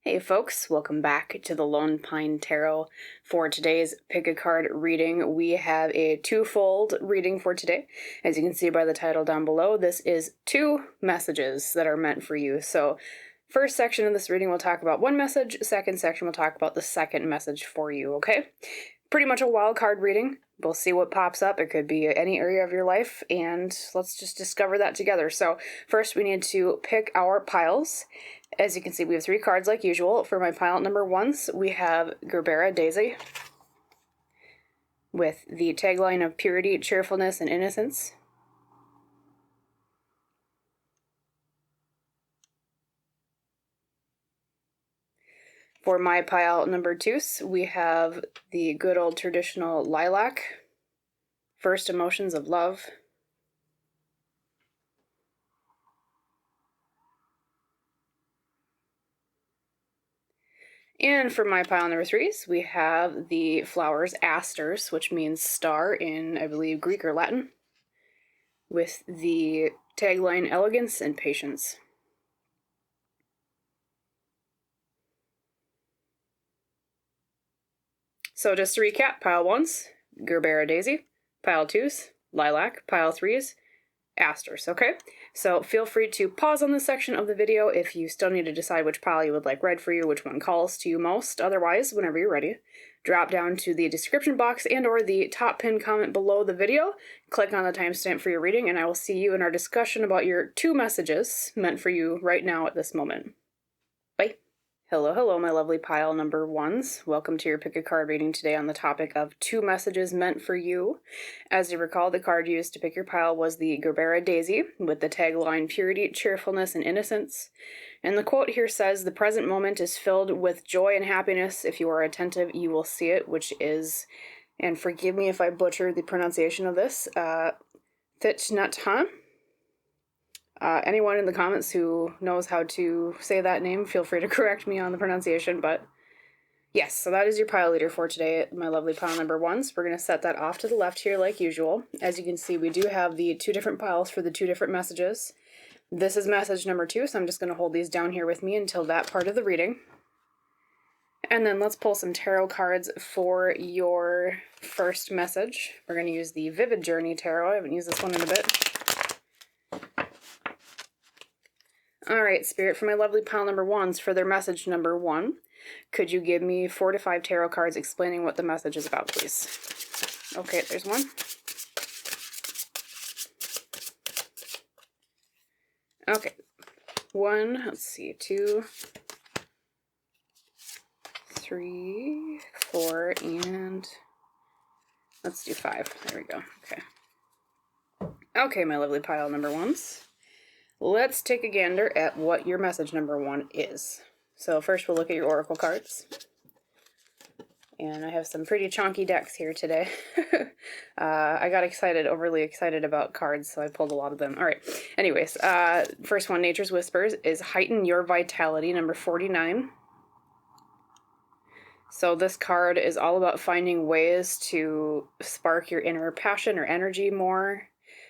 Hey folks, welcome back to the Lone Pine Tarot. For today's pick a card reading, we have a twofold reading for today. As you can see by the title down below, this is 2 messages that are meant for you. So first section of this reading we'll talk about one message, second section we'll talk about the second message for you, okay? Pretty much a wild card reading. We'll see what pops up. It could be any area of your life, and let's just discover that together. So first we need to pick our piles. As you can see, we have 3 cards like usual. For my pile number 1s, we have Gerbera Daisy with the tagline of purity, cheerfulness, and innocence. For my pile number 2s, we have the good old traditional Lilac, first emotions of love. And for my pile number 3s, we have the flowers Asters, which means star in, I believe, Greek or Latin, with the tagline elegance and patience. So just to recap, pile 1s, Gerbera Daisy, pile 2s, Lilac, pile 3s, Asters, okay? So feel free to pause on this section of the video if you still need to decide which pile you would like read for you, which one calls to you most. Otherwise, whenever you're ready, drop down to the description box and or the top pinned comment below the video, click on the timestamp for your reading, and I will see you in our discussion about your 2 messages meant for you right now at this moment. Bye. Hello, my lovely pile number 1s. Welcome to your pick a card reading today on the topic of 2 messages meant for you. As you recall, the card used to pick your pile was the Gerbera Daisy with the tagline purity, cheerfulness, and innocence. And the quote here says, "The present moment is filled with joy and happiness. If you are attentive, you will see it," which is, and forgive me if I butcher the pronunciation of this, Thich Nhat Hanh. Anyone in the comments who knows how to say that name, feel free to correct me on the pronunciation, but yes, so that is your pile leader for today, my lovely pile number 1s. We're going to set that off to the left here like usual. As you can see, we do have the 2 different piles for the 2 different messages. This is message number 2, so I'm just going to hold these down here with me until that part of the reading. And then let's pull some tarot cards for your first message. We're going to use the Vivid Journey Tarot. I haven't used this one in a bit. Alright, Spirit, for my lovely pile number 1s, for their message number 1, could you give me 4 to 5 tarot cards explaining what the message is about, please? Okay, there's one. Okay, 1, let's see, 2, 3, 4, and let's do 5. There we go. Okay. Okay, my lovely pile number 1s. Let's take a gander at what your message number 1 is. So first we'll look at your oracle cards. And I have some pretty chonky decks here today. I got overly excited about cards, so I pulled a lot of them. All right. Anyways, first one, Nature's Whispers, is Heighten Your Vitality, number 49. So this card is all about finding ways to spark your inner passion or energy more,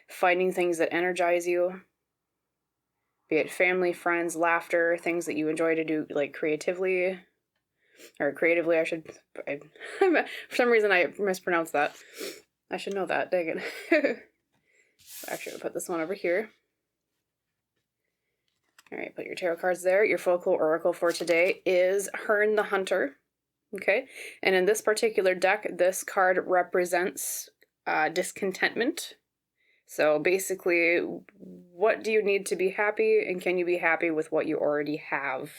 finding things that energize you. Be it family, friends, laughter, things that you enjoy to do, like creatively, or creatively, for some reason I mispronounced that. I should know that, dang it. Actually, I'll put this one over here. Alright, put your tarot cards there. Your Folklore Oracle for today is Herne the Hunter. Okay, and in this particular deck, this card represents discontentment. So basically, what do you need to be happy, and can you be happy with what you already have?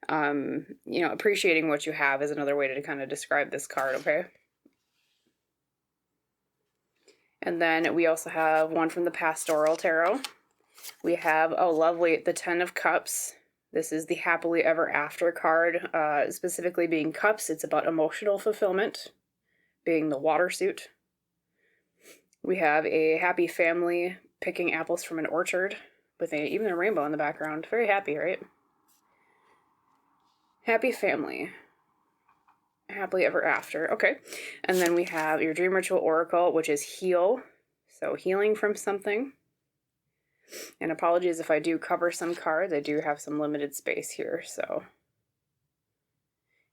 Appreciating what you have is another way to kind of describe this card, okay? And then we also have one from the Pastoral Tarot. We have, oh lovely, the 10 of Cups. This is the Happily Ever After card, specifically being cups. It's about emotional fulfillment, being the water suit. We have a happy family picking apples from an orchard with even a rainbow in the background. Very happy, right? Happy family. Happily ever after. Okay. And then we have your Dream Ritual Oracle, which is heal. So healing from something. And apologies if I do cover some cards. I do have some limited space here, so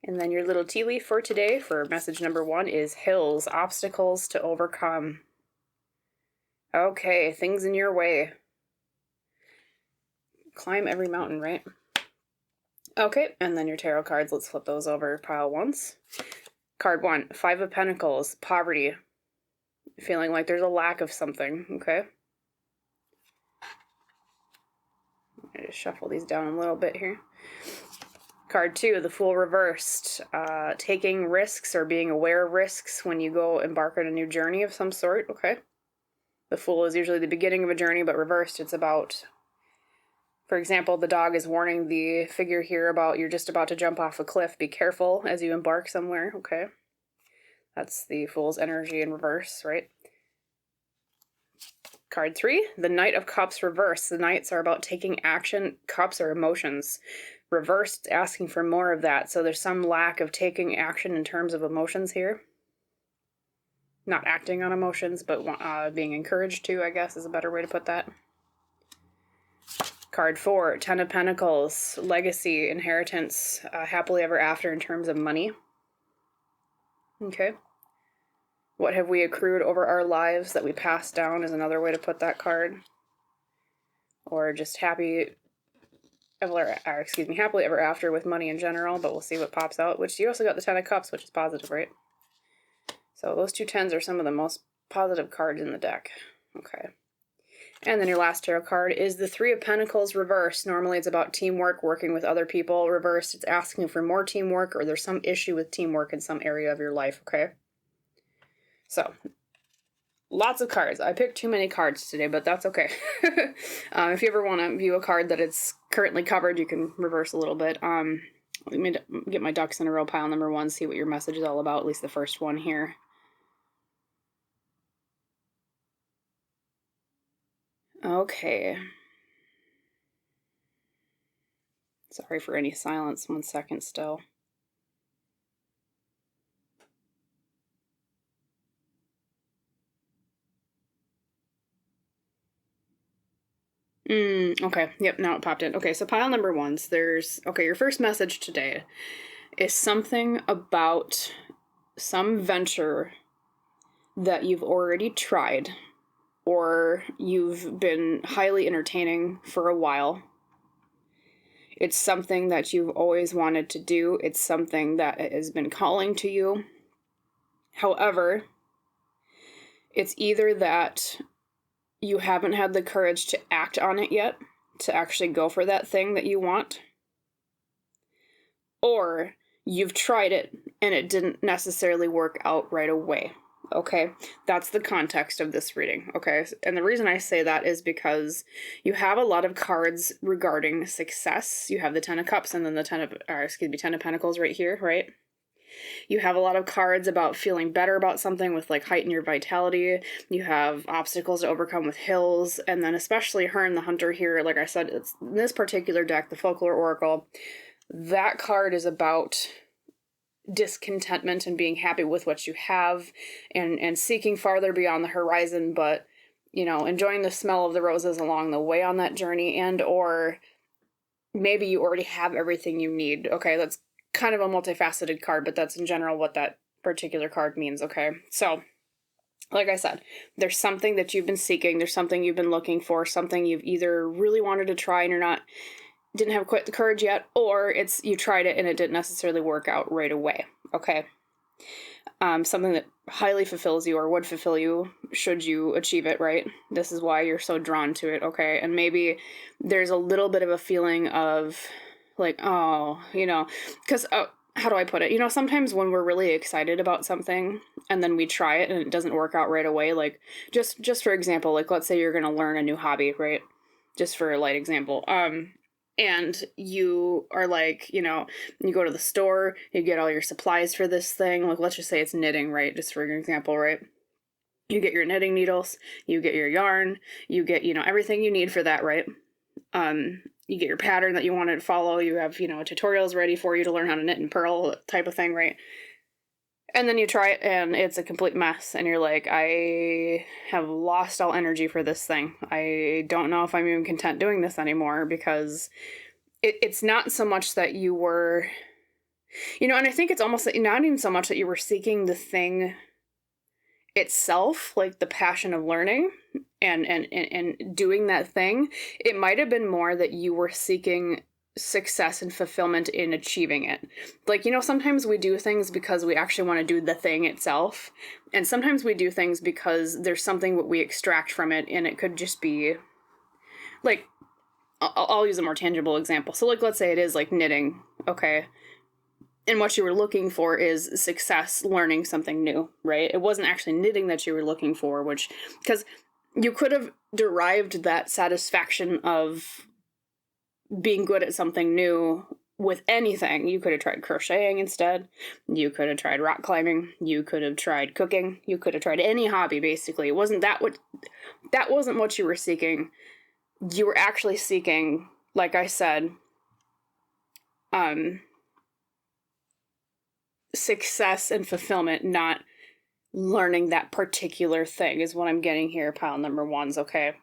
And then your little tea leaf for today for message number 1 is hills, obstacles to overcome. Okay, things in your way. Climb every mountain, right? Okay, and then your tarot cards, let's flip those over pile once. Card 1, 5 of Pentacles, poverty. Feeling like there's a lack of something, okay? I just shuffle these down a little bit here. Card 2, the Fool reversed. Taking risks or being aware of risks when you go embark on a new journey of some sort, okay? The Fool is usually the beginning of a journey, but reversed, it's about, for example, the dog is warning the figure here about you're just about to jump off a cliff. Be careful as you embark somewhere, okay? That's the Fool's energy in reverse, right? Card 3, the Knight of Cups reversed. The Knights are about taking action. Cups are emotions. Reversed, asking for more of that. So there's some lack of taking action in terms of emotions here. Not acting on emotions, but being encouraged to, I guess, is a better way to put that. Card 4, 10 of Pentacles, legacy, inheritance, happily ever after in terms of money. Okay. What have we accrued over our lives that we passed down is another way to put that card. Or just happily ever after with money in general, but we'll see what pops out. Which you also got the 10 of Cups, which is positive, right? So those 2 10s are some of the most positive cards in the deck. Okay. And then your last tarot card is the 3 of Pentacles reversed. Normally it's about teamwork, working with other people. Reversed, it's asking for more teamwork, or there's some issue with teamwork in some area of your life, okay? So, lots of cards. I picked too many cards today, but that's okay. If you ever want to view a card that it's currently covered, you can reverse a little bit. Let me get my ducks in a row, pile number 1, see what your message is all about, at least the first one here. Okay. Sorry for any silence. 1 second still. Okay. Yep, now it popped in. Okay, so pile number 1's, your first message today is something about some venture that you've already tried or you've been highly entertaining for a while. It's something that you've always wanted to do. It's something that has been calling to you. However, it's either that you haven't had the courage to act on it yet, to actually go for that thing that you want, or you've tried it and it didn't necessarily work out right away. Okay, that's the context of this reading, okay? And the reason I say that is because you have a lot of cards regarding success. You have the 10 of Cups and then the 10 of Pentacles right here, right? You have a lot of cards about feeling better about something with like heighten your vitality. You have obstacles to overcome with hills. And then especially Herne the Hunter here, like I said, it's in this particular deck, the Folklore Oracle, that card is about discontentment and being happy with what you have and seeking farther beyond the horizon, but, you know, enjoying the smell of the roses along the way on that journey, and or maybe you already have everything you need. Okay, that's kind of a multifaceted card, but that's in general what that particular card means, okay? So, like I said, there's something that you've been seeking, there's something you've been looking for, something you've either really wanted to try and didn't have quite the courage yet, or it's you tried it and it didn't necessarily work out right away, okay? Something that highly fulfills you or would fulfill you should you achieve it, right? This is why you're so drawn to it, okay? And maybe there's a little bit of a feeling of like, oh, you know, because how do I put it? You know, sometimes when we're really excited about something and then we try it and it doesn't work out right away, like just for example, like let's say you're going to learn a new hobby, right? Just for a light example. And you are like, you know, you go to the store, you get all your supplies for this thing. Like, let's just say it's knitting, right? Just for an example, right? You get your knitting needles, you get your yarn, you get, you know, everything you need for that, right? You get your pattern that you want to follow. You have, you know, tutorials ready for you to learn how to knit and purl type of thing, right? And then you try it and it's a complete mess. And you're like, I have lost all energy for this thing. I don't know if I'm even content doing this anymore, because it's not so much that you were You know, and I think it's almost like not even so much that you were seeking the thing itself, like the passion of learning and doing that thing. It might have been more that you were seeking success and fulfillment in achieving it. Like, you know, sometimes we do things because we actually want to do the thing itself, and sometimes we do things because there's something that we extract from it, and it could just be like, I'll use a more tangible example. So like, let's say it is like knitting, okay? And what you were looking for is success learning something new, right? It wasn't actually knitting that you were looking for, which, because you could have derived that satisfaction of being good at something new with anything. You could have tried crocheting instead. You could have tried rock climbing. You could have tried cooking. You could have tried any hobby, basically. It wasn't that wasn't what you were seeking. You were actually seeking, like I said, success and fulfillment, not learning that particular thing, is what I'm getting here, pile number ones, okay?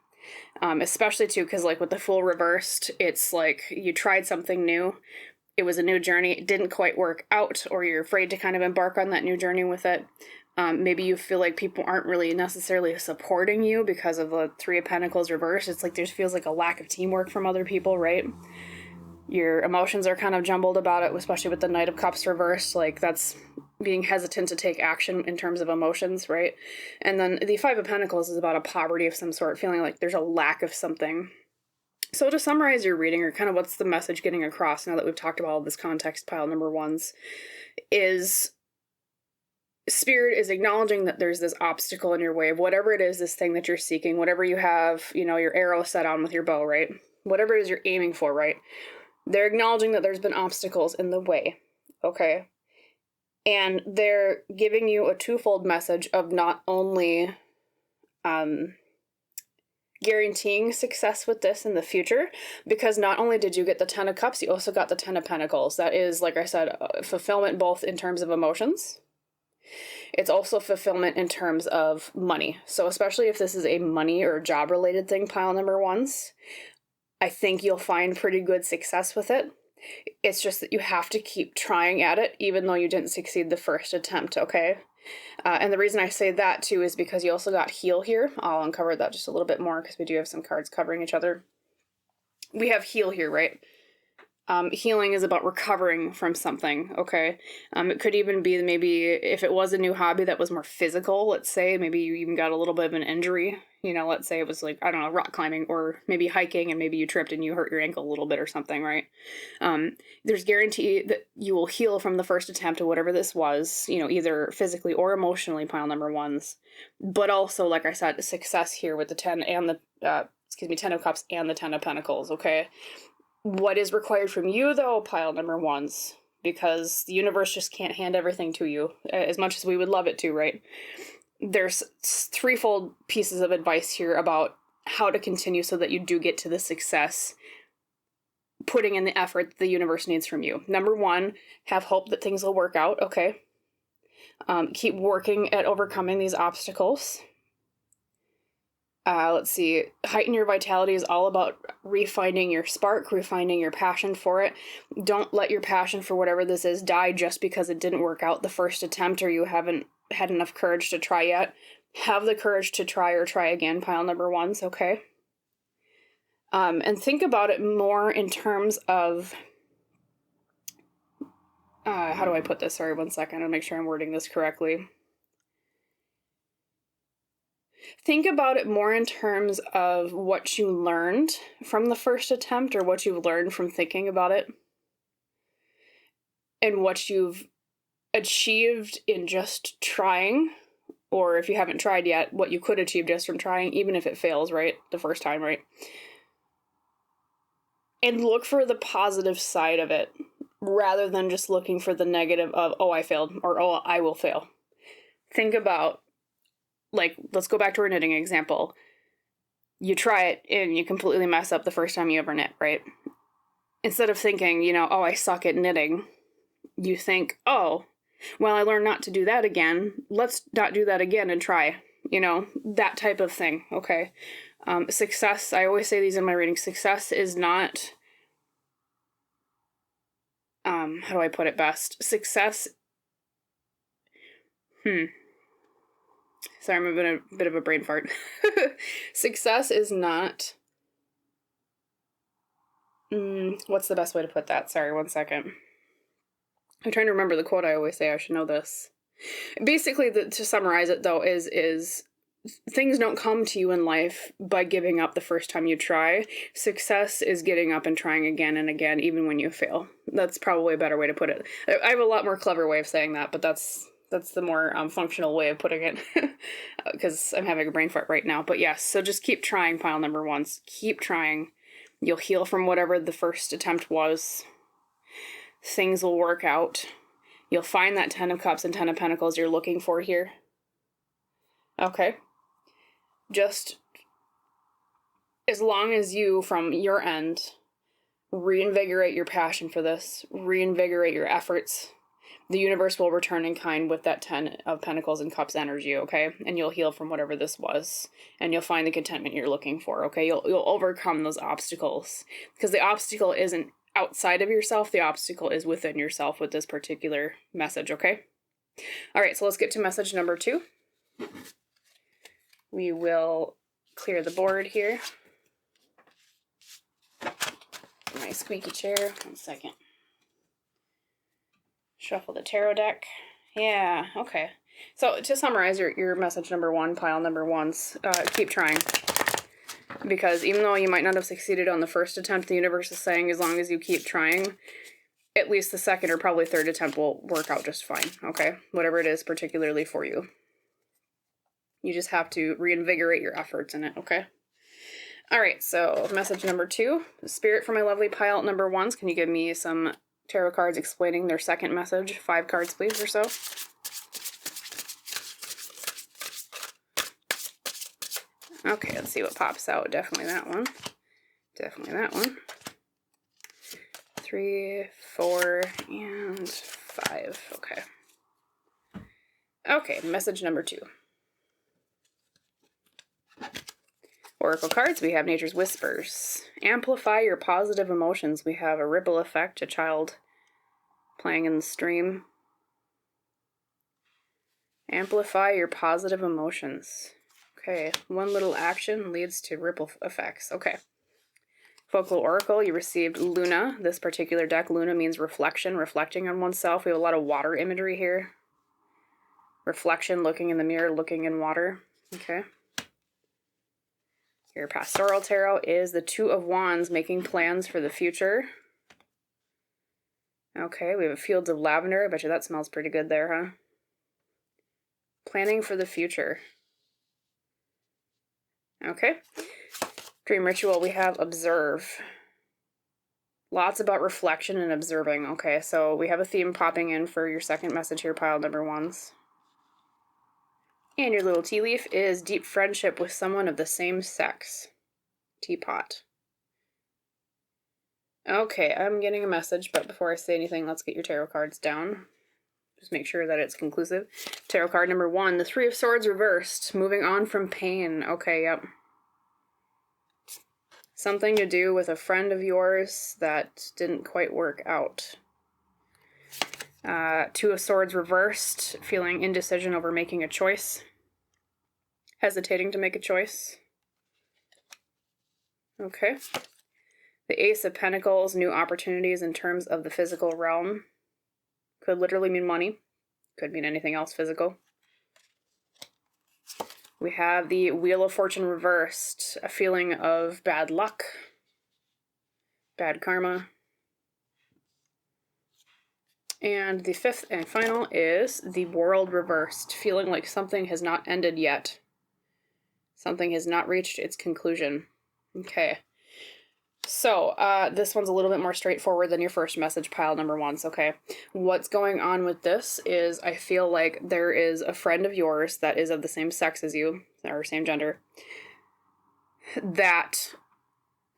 Especially too, because like with the Fool reversed, it's like you tried something new, it was a new journey, it didn't quite work out, or you're afraid to kind of embark on that new journey with it. Maybe you feel like people aren't really necessarily supporting you because of the Three of Pentacles reversed. It's like there feels like a lack of teamwork from other people, right? Your emotions are kind of jumbled about it, especially with the Knight of Cups reversed. Like, that's being hesitant to take action in terms of emotions, right? And then the Five of Pentacles is about a poverty of some sort, feeling like there's a lack of something. So to summarize your reading, or kind of what's the message getting across now that we've talked about all this context, pile number ones, is Spirit is acknowledging that there's this obstacle in your way of whatever it is, this thing that you're seeking, whatever you have, you know, your arrow set on with your bow, right? Whatever it is you're aiming for, right? They're acknowledging that there's been obstacles in the way, okay? And they're giving you a twofold message of not only guaranteeing success with this in the future, because not only did you get the Ten of Cups, you also got the Ten of Pentacles. That is, like I said, fulfillment both in terms of emotions. It's also fulfillment in terms of money. So especially if this is a money or job-related thing, pile number ones, I think you'll find pretty good success with it. It's just that you have to keep trying at it, even though you didn't succeed the first attempt, okay? And the reason I say that, too, is because you also got Heal here. I'll uncover that just a little bit more, because we do have some cards covering each other. We have Heal here, right? Healing is about recovering from something, okay? It could even be maybe if it was a new hobby that was more physical, let's say, maybe you even got a little bit of an injury, you know, let's say it was like, I don't know, rock climbing, or maybe hiking, and maybe you tripped and you hurt your ankle a little bit or something, right? There's guarantee that you will heal from the first attempt of whatever this was, you know, either physically or emotionally, pile number ones. But also, like I said, success here with the 10 and the, 10 of Cups and the 10 of Pentacles, okay? What is required from you, though, pile number ones, because the universe just can't hand everything to you, as much as we would love it to, right? There's threefold pieces of advice here about how to continue so that you do get to the success, putting in the effort that the universe needs from you. Number one, have hope that things will work out, okay? Keep working at overcoming these obstacles. Let's see, heighten your vitality is all about refining your spark, refining your passion for it. Don't let your passion for whatever this is die just because it didn't work out the first attempt, or you haven't had enough courage to try yet. Have the courage to try or try again, pile number ones, okay? And think about it more in terms of, how do I put this? Sorry, 1 second, I'll make sure I'm wording this correctly. Think about it more in terms of what you learned from the first attempt, or what you've learned from thinking about it, and what you've achieved in just trying, or if you haven't tried yet, what you could achieve just from trying, even if it fails, right? The first time, right? And look for the positive side of it, rather than just looking for the negative of, oh, I failed, or oh, I will fail. Think about, like, let's go back to our knitting example. You try it and you completely mess up the first time you ever knit, right? Instead of thinking, you know, oh, I suck at knitting, you think, oh, well, I learned not to do that again. Let's not do that again and try, you know, that type of thing, okay? Success, I always say these in my readings, success is not how do I put it best? Success. Sorry, I'm having a bit of a brain fart. Success is not... what's the best way to put that? Sorry, one second. I'm trying to remember the quote I always say. I should know this. Basically, to summarize it, though, is things don't come to you in life by giving up the first time you try. Success is getting up and trying again and again, even when you fail. That's probably a better way to put it. I have a lot more clever way of saying that, but that's the more functional way of putting it, because I'm having a brain fart right now. But yes, so just keep trying, pile number ones. Keep trying. You'll heal from whatever the first attempt was. Things will work out. You'll find that 10 of Cups and 10 of Pentacles you're looking for here. Okay. Just as long as you, from your end, reinvigorate your passion for this, reinvigorate your efforts, the universe will return in kind with that 10 of Pentacles and Cups energy, okay? And you'll heal from whatever this was, and you'll find the contentment you're looking for, okay? You'll overcome those obstacles, because the obstacle isn't outside of yourself, the obstacle is within yourself with this particular message, okay? All right, so let's get to message number 2. We will clear the board here. My squeaky chair. One second. Shuffle the tarot deck. Yeah, okay. So to summarize your message number 1, pile number ones, keep trying. Because even though you might not have succeeded on the first attempt, the universe is saying as long as you keep trying, at least the second or probably third attempt will work out just fine, okay? Whatever it is particularly for you. You just have to reinvigorate your efforts in it, okay? All right, so message number 2. Spirit for my lovely pile number ones, can you give me some tarot cards explaining their second message? 5 cards, please, or so. Okay, let's see what pops out. Definitely that one. Definitely that one. 3, 4, and 5. Okay. Okay, message number 2. Oracle cards, we have Nature's Whispers. Amplify your positive emotions. We have a ripple effect, a child playing in the stream. Amplify your positive emotions. Okay, one little action leads to ripple effects. Okay. Folklore Oracle, you received Luna. This particular deck, Luna means reflection, reflecting on oneself. We have a lot of water imagery here. Reflection, looking in the mirror, looking in water. Okay. Your Pastoral Tarot is the 2 of Wands, making plans for the future. Okay, we have Fields of Lavender. I bet you that smells pretty good there, huh? Planning for the future. Okay. Dream Ritual, we have Observe. Lots about reflection and observing. Okay, so we have a theme popping in for your second message here, pile number ones. And your little tea leaf is deep friendship with someone of the same sex. Teapot. Okay, I'm getting a message, but before I say anything, let's get your tarot cards down. Just make sure that it's conclusive. Tarot card number 1, the 3 of Swords reversed. Moving on from pain. Okay, yep. Something to do with a friend of yours that didn't quite work out. 2 of Swords reversed, feeling indecision over making a choice. Hesitating to make a choice. Okay. The Ace of Pentacles, new opportunities in terms of the physical realm. Could literally mean money. Could mean anything else physical. We have the Wheel of Fortune reversed, a feeling of bad luck, bad karma. And the 5th and final is the World reversed, feeling like something has not ended yet. Something has not reached its conclusion. Okay. So, this one's a little bit more straightforward than your first message, pile number 1. Okay. What's going on with this is I feel like there is a friend of yours that is of the same sex as you, or same gender, that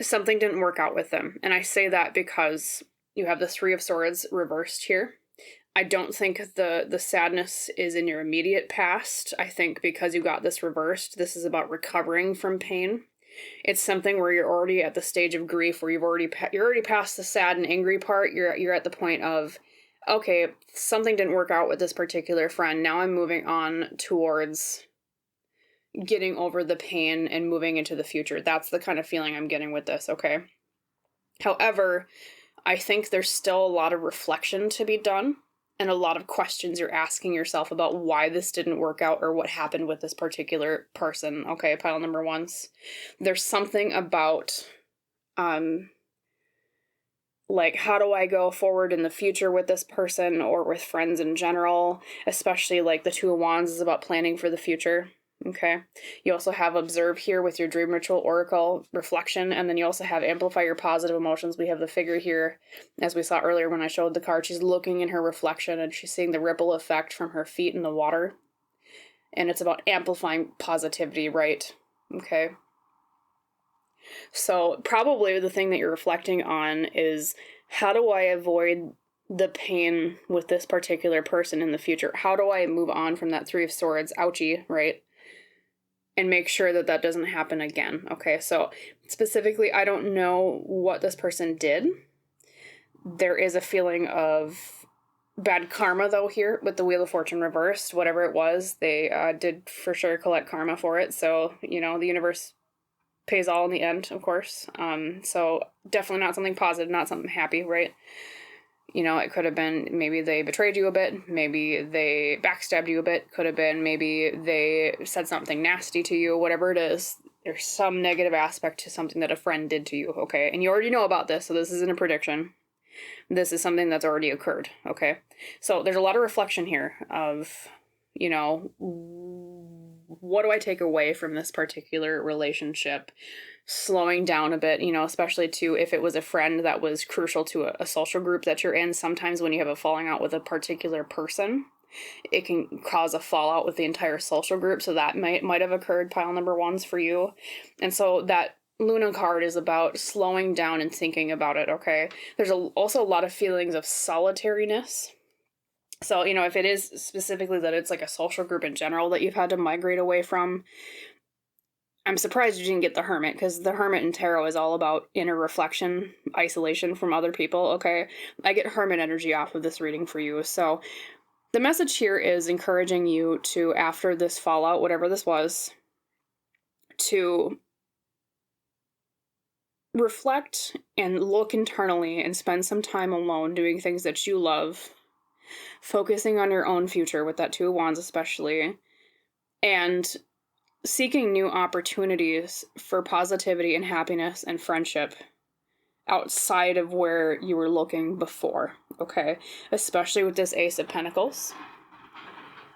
something didn't work out with them. And I say that because you have the 3 of Swords reversed here. I don't think the sadness is in your immediate past. I think because you got this reversed, this is about recovering from pain. It's something where you're already at the stage of grief, where you're already past the sad and angry part. You're at the point of, okay, something didn't work out with this particular friend. Now I'm moving on towards getting over the pain and moving into the future. That's the kind of feeling I'm getting with this, okay? However, I think there's still a lot of reflection to be done and a lot of questions you're asking yourself about why this didn't work out or what happened with this particular person, okay, pile number ones. There's something about, like, how do I go forward in the future with this person or with friends in general, especially like the Two of Wands is about planning for the future. Okay. You also have observe here with your dream ritual oracle reflection. And then you also have amplify your positive emotions. We have the figure here, as we saw earlier when I showed the card, she's looking in her reflection and she's seeing the ripple effect from her feet in the water. And it's about amplifying positivity, right? Okay. So probably the thing that you're reflecting on is, how do I avoid the pain with this particular person in the future? How do I move on from that Three of Swords? Ouchie, right? And make sure that that doesn't happen again. Okay, so specifically, I don't know what this person did. There is a feeling of bad karma, though, here with the Wheel of Fortune reversed. Whatever it was, they did for sure collect karma for it. So, you know, the universe pays all in the end, of course. So definitely not something positive, not something happy, right? You know, it could have been maybe they betrayed you a bit, maybe they backstabbed you a bit, could have been maybe they said something nasty to you, whatever it is. There's some negative aspect to something that a friend did to you, okay? And you already know about this, so this isn't a prediction. This is something that's already occurred, okay? So there's a lot of reflection here of, you know, what do I take away from this particular relationship? Slowing down a bit, you know, especially too if it was a friend that was crucial to a social group that you're in. Sometimes when you have a falling out with a particular person, it can cause a fallout with the entire social group. So that might have occurred, pile number ones, for you. And so that Luna card is about slowing down and thinking about it, okay? There's also a lot of feelings of solitariness. So, you know, if it is specifically that it's like a social group in general that you've had to migrate away from, I'm surprised you didn't get the Hermit, because the Hermit in Tarot is all about inner reflection, isolation from other people, okay? I get Hermit energy off of this reading for you. So the message here is encouraging you to, after this fallout, whatever this was, to reflect and look internally and spend some time alone doing things that you love, focusing on your own future with that Two of Wands especially, and seeking new opportunities for positivity and happiness and friendship outside of where you were looking before, okay? Especially with this Ace of Pentacles.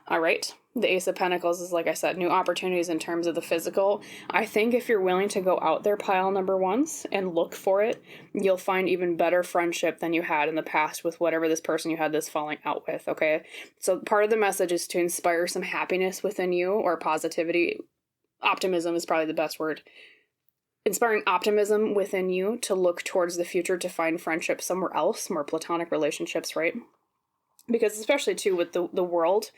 All right, the Ace of Pentacles is, like I said, new opportunities in terms of the physical. I think if you're willing to go out there, pile number ones, and look for it, you'll find even better friendship than you had in the past with whatever this person you had this falling out with, okay? So part of the message is to inspire some happiness within you, or positivity. Optimism is probably the best word. Inspiring optimism within you to look towards the future, to find friendship somewhere else, more platonic relationships, right? Because especially too with the world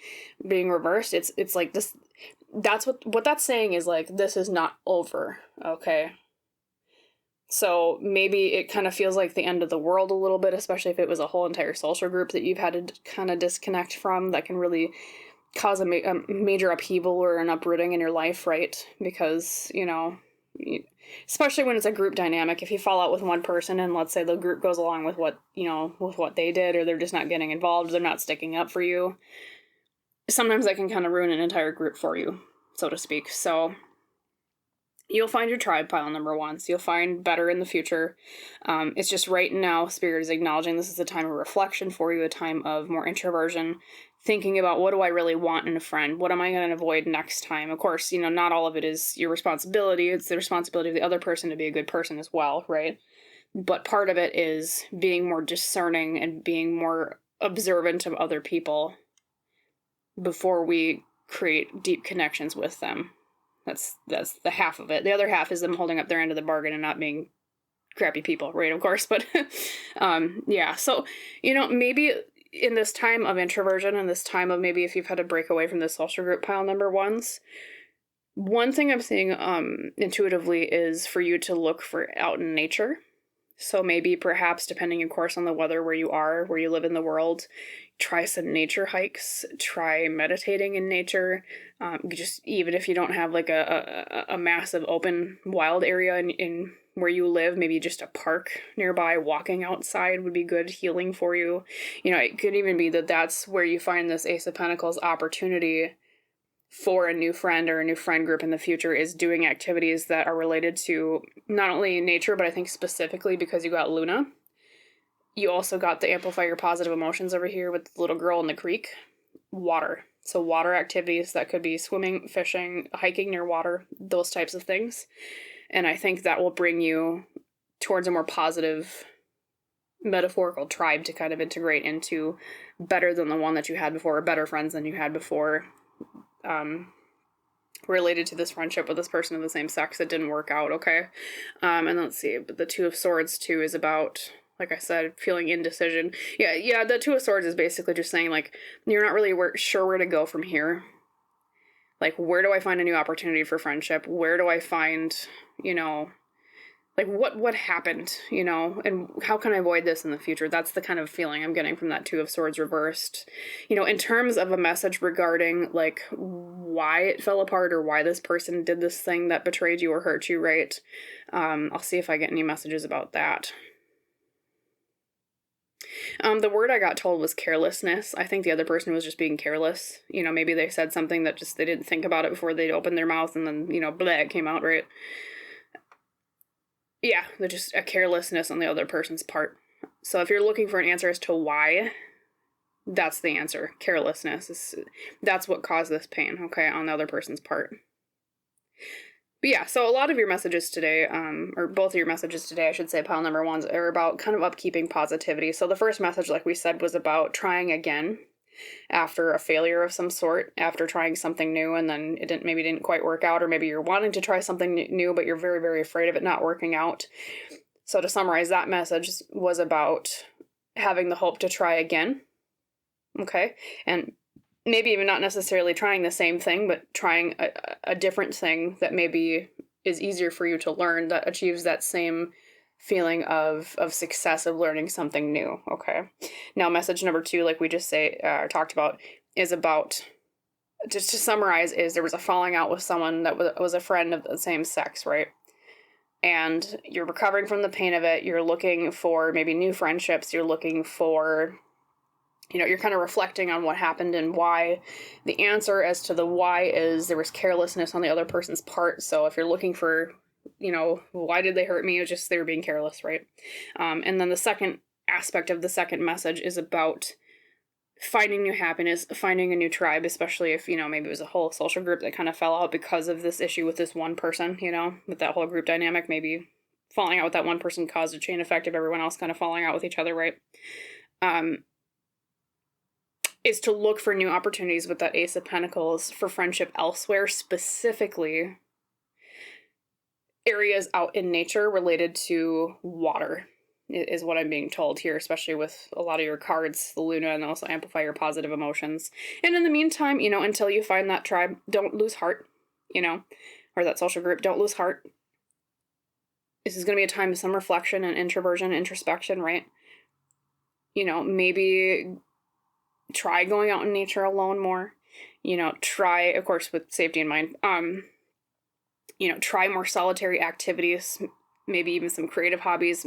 being reversed, it's like this, that's what that's saying is like, this is not over, okay? So maybe it kind of feels like the end of the world a little bit, especially if it was a whole entire social group that you've had to kind of disconnect from, that can really cause a major upheaval or an uprooting in your life, right? Because, you know, especially when it's a group dynamic, if you fall out with one person and let's say the group goes along with what, you know, with what they did, or they're just not getting involved, they're not sticking up for you, sometimes that can kind of ruin an entire group for you, so to speak. So you'll find your tribe, pile number ones. You'll find better in the future. It's just right now, Spirit is acknowledging this is a time of reflection for you, a time of more introversion, thinking about, what do I really want in a friend? What am I going to avoid next time? Of course, you know, not all of it is your responsibility. It's the responsibility of the other person to be a good person as well, right? But part of it is being more discerning and being more observant of other people before we create deep connections with them. That's the half of it. The other half is them holding up their end of the bargain and not being crappy people, right? Of course, but yeah. So, you know, maybe in this time of introversion and this time of maybe if you've had to break away from the social group, pile number ones, One thing I'm seeing intuitively is for you to look for out in nature. So maybe perhaps depending of course on the weather where you are, where you live in the world, try some nature hikes, try meditating in nature. Just even if you don't have like a massive open wild area in where you live, maybe just a park nearby, walking outside would be good healing for you. You know, it could even be that that's where you find this Ace of Pentacles opportunity for a new friend or a new friend group in the future, is doing activities that are related to not only nature, but I think specifically because you got Luna, you also got the amplify your positive emotions over here with the little girl in the creek. Water. So water activities that could be swimming, fishing, hiking near water, those types of things. And I think that will bring you towards a more positive metaphorical tribe to kind of integrate into, better than the one that you had before, or better friends than you had before, related to this friendship with this person of the same sex that didn't work out, okay? And let's see, but the Two of Swords too is about, like I said, feeling indecision. Yeah, the Two of Swords is basically just saying, like, you're not really sure where to go from here. Like, where do I find a new opportunity for friendship? Where do I find, you know, like, what happened, you know, and how can I avoid this in the future? That's the kind of feeling I'm getting from that Two of Swords reversed. You know, in terms of a message regarding, like, why it fell apart or why this person did this thing that betrayed you or hurt you, right? I'll see if I get any messages about that. The word I got told was carelessness. I think the other person was just being careless. You know, maybe they said something that just they didn't think about it before they opened their mouth, and then, you know, bleh, it came out, right? Yeah, they're just a carelessness on the other person's part. So if you're looking for an answer as to why, that's the answer. Carelessness. That's what caused this pain, okay, on the other person's part. But yeah, so a lot of your messages today, or both of your messages today, I should say, pile number ones, are about kind of upkeeping positivity. So the first message, like we said, was about trying again after a failure of some sort, after trying something new and then it didn't quite work out, or maybe you're wanting to try something new, but you're very, very afraid of it not working out. So to summarize, that message was about having the hope to try again, okay? And maybe even not necessarily trying the same thing, but trying a different thing that maybe is easier for you to learn, that achieves that same feeling of success of learning something new, okay? Now, message number two, like we just talked about, is about, just to summarize, is there was a falling out with someone that was a friend of the same sex, right? And you're recovering from the pain of it. You're looking for maybe new friendships. You're looking for, you know, you're kind of reflecting on what happened and why. The answer as to the why is there was carelessness on the other person's part. So if you're looking for, you know, why did they hurt me? It was just they were being careless, right? And then the second aspect of the second message is about finding new happiness, finding a new tribe, especially if, you know, maybe it was a whole social group that kind of fell out because of this issue with this one person, you know, with that whole group dynamic. Maybe falling out with that one person caused a chain effect of everyone else kind of falling out with each other, right? Is to look for new opportunities with that Ace of Pentacles for friendship elsewhere, specifically areas out in nature related to water, is what I'm being told here, especially with a lot of your cards, the Luna, and also amplify your positive emotions. And in the meantime, you know, until you find that tribe, don't lose heart, you know, or that social group, don't lose heart. This is going to be a time of some reflection and introspection, right? You know, maybe try going out in nature alone more, you know, try, of course, with safety in mind, you know, try more solitary activities, maybe even some creative hobbies.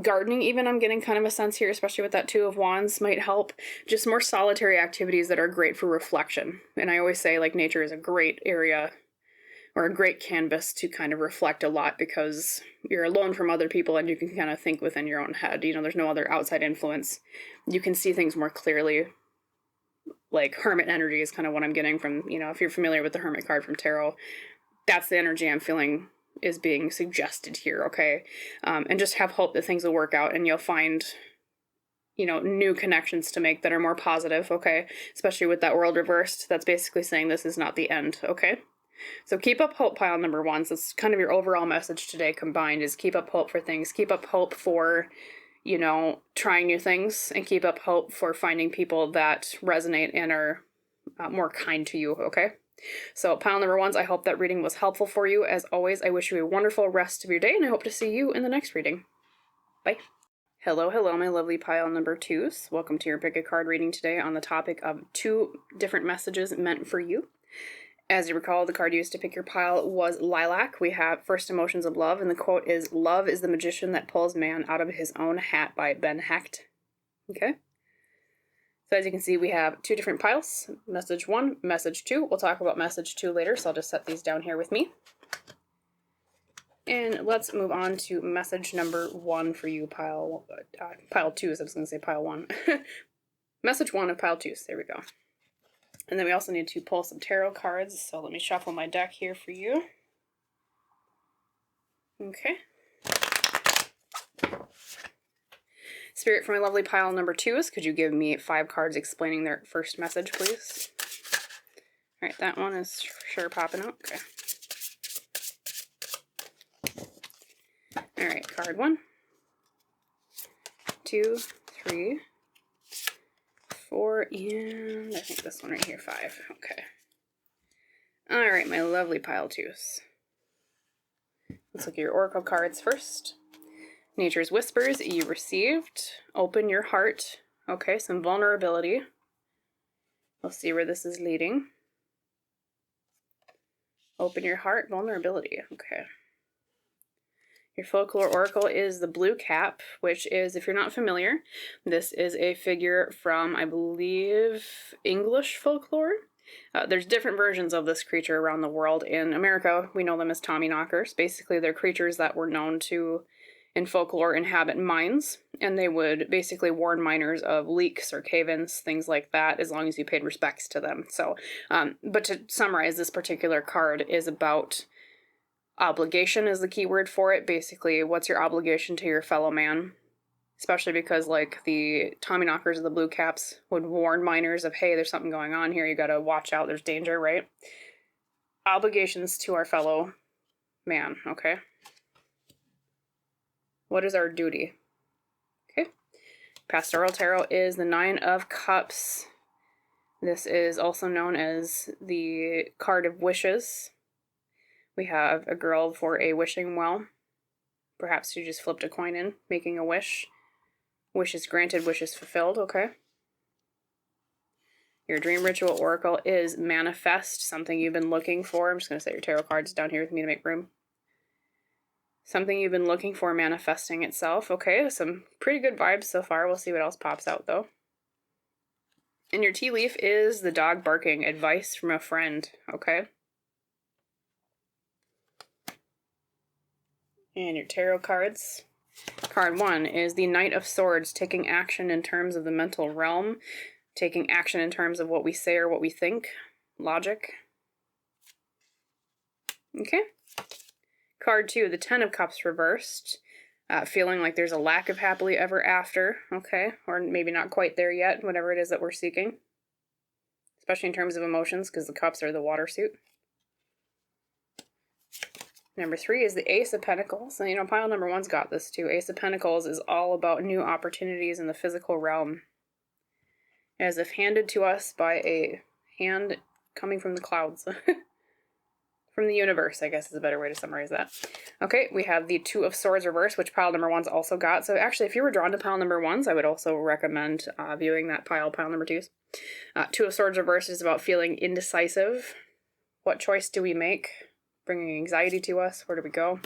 Gardening, even, I'm getting kind of a sense here, especially with that Two of Wands, might help. Just more solitary activities that are great for reflection. And I always say, like, nature is a great area or a great canvas to kind of reflect a lot, because you're alone from other people and you can kind of think within your own head. You know, there's no other outside influence. You can see things more clearly. Like, hermit energy is kind of what I'm getting from, you know, if you're familiar with the Hermit card from tarot, that's the energy I'm feeling is being suggested here, okay? And just have hope that things will work out and you'll find, you know, new connections to make that are more positive, okay? Especially with that world reversed, that's basically saying this is not the end, okay? So keep up hope, pile number one. So it's kind of your overall message today combined, is keep up hope for things, keep up hope for, you know, trying new things, and keep up hope for finding people that resonate and are more kind to you, okay? So pile number ones, I hope that reading was helpful for you. As always, I wish you a wonderful rest of your day, and I hope to see you in the next reading. Bye. Hello, my lovely pile number twos. Welcome to your pick a card reading today on the topic of 2 different messages meant for you. As you recall, the card used to pick your pile was Lilac. We have First Emotions of Love, and the quote is, "Love is the magician that pulls man out of his own hat," by Ben Hecht. Okay? So as you can see, we have 2 different piles. Message 1, message 2. We'll talk about message 2 later, so I'll just set these down here with me. And let's move on to message number 1 for you, pile 2s. I was going to say pile 1. Message 1 of pile 2s. There we go. And then we also need to pull some tarot cards. So let me shuffle my deck here for you. Okay. Spirit, for my lovely pile number 2s, could you give me 5 cards explaining their first message, please? All right, that one is sure popping out. Okay. All right, card 1, 2, 3, 4, and I think this one right here, 5. Okay. All right, my lovely pile 2s. Let's look at your oracle cards first. Nature's Whispers, you received. Open your heart. Okay, some vulnerability. We'll see where this is leading. Open your heart, vulnerability. Okay. Your Folklore Oracle is the blue cap, which is, if you're not familiar, this is a figure from, I believe, English folklore. There's different versions of this creature around the world. In America, we know them as Tommyknockers. Basically, they're creatures that were known to, in folklore, inhabit mines, and they would basically warn miners of leaks or cave-ins, things like that, as long as you paid respects to them. So, but to summarize, this particular card is about obligation is the key word for it. Basically, what's your obligation to your fellow man? Especially because, like, the Tommyknockers of the blue caps would warn miners of, hey, there's something going on here, you gotta watch out, there's danger, right? Obligations to our fellow man, okay? What is our duty? Okay. Pastoral Tarot is the 9 of Cups. This is also known as the card of wishes. We have a girl for a wishing well. Perhaps you just flipped a coin in, making a wish. Wishes granted, wishes fulfilled, okay? Your Dream Ritual Oracle is manifest, something you've been looking for. I'm just going to set your tarot cards down here with me to make room. Something you've been looking for manifesting itself. Okay, some pretty good vibes so far. We'll see what else pops out, though. And your tea leaf is the dog barking, advice from a friend, okay? And your tarot cards. Card 1 is the Knight of Swords, taking action in terms of the mental realm, taking action in terms of what we say or what we think, logic. Okay. Card 2, the 10 of Cups reversed, feeling like there's a lack of happily ever after, okay, or maybe not quite there yet, whatever it is that we're seeking, especially in terms of emotions, because the cups are the water suit. Number 3 is the Ace of Pentacles. And, you know, pile number 1's got this too. Ace of Pentacles is all about new opportunities in the physical realm, as if handed to us by a hand coming from the clouds. From the universe, I guess is a better way to summarize that. Okay, we have the 2 of Swords reversed, which pile number 1's also got. So actually, if you were drawn to pile number 1's, I would also recommend viewing that pile number 2's. 2 of Swords reversed is about feeling indecisive. What choice do we make? Bringing anxiety to us. Where do we go?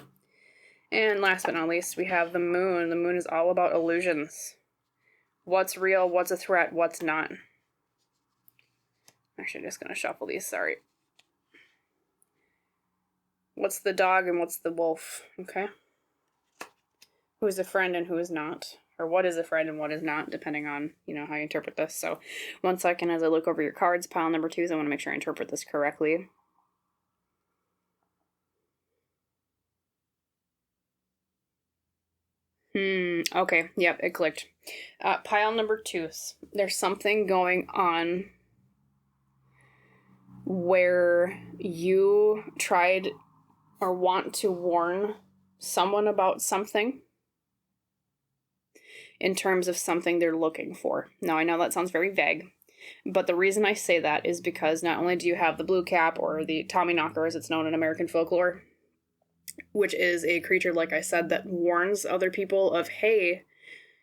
And last but not least, we have the Moon. The Moon is all about illusions. What's real? What's a threat? What's not? Actually, I'm just going to shuffle these. Sorry. What's the dog and what's the wolf? Okay. Who's a friend and who is not? Or what is a friend and what is not, depending on, you know, how you interpret this. So 1 second as I look over your cards, pile number 2's, I want to make sure I interpret this correctly. Okay, yep, it clicked. Pile number 2's. There's something going on where you tried or want to warn someone about something in terms of something they're looking for. Now, I know that sounds very vague, But the reason I say that is because not only do you have the blue cap, or the Tommyknocker as it's known in American folklore, which is a creature, like I said, that warns other people of, hey,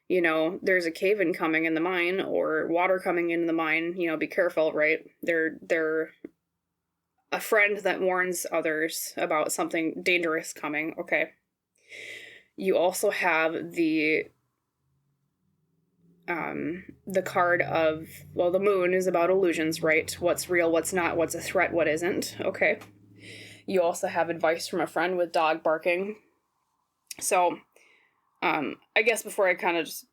you know, there's a cave-in coming in the mine, or water coming in the mine, you know, be careful, right? They're a friend that warns others about something dangerous coming, okay? You also have the card of, well, the moon is about illusions, right? What's real, what's not, what's a threat, what isn't, okay? You also have advice from a friend with dog barking. So, I guess before I kind of just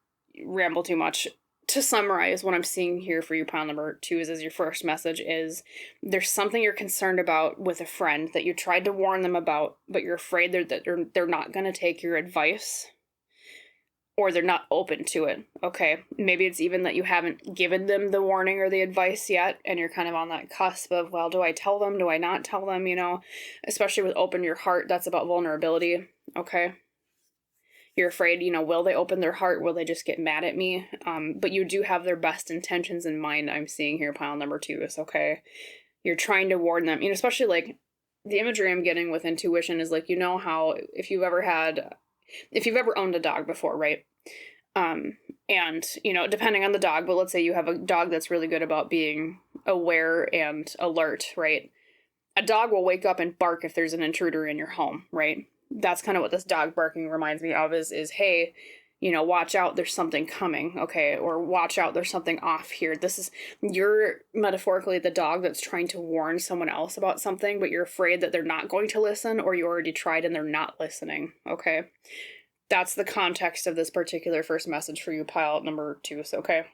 ramble too much, to summarize, what I'm seeing here for you, pile number 2, is as your first message is there's something you're concerned about with a friend that you tried to warn them about, but you're afraid that they're not going to take your advice, or they're not open to it, okay? Maybe it's even that you haven't given them the warning or the advice yet, and you're kind of on that cusp of, well, do I tell them? Do I not tell them? You know, especially with open your heart, that's about vulnerability, okay? You're afraid, you know, will they open their heart? Will they just get mad at me? But you do have their best intentions in mind, I'm seeing here, pile number 2 is, okay? You're trying to warn them, you know, especially like the imagery I'm getting with intuition is like, you know how if you've ever owned a dog before, right? And, you know, depending on the dog, but let's say you have a dog that's really good about being aware and alert, right? A dog will wake up and bark if there's an intruder in your home, right? That's kind of what this dog barking reminds me of is, hey, you know, watch out, there's something coming, okay? Or watch out, there's something off here. You're metaphorically the dog that's trying to warn someone else about something, but you're afraid that they're not going to listen, or you already tried and they're not listening, okay? That's the context of this particular first message for you, pile number 2, so, okay?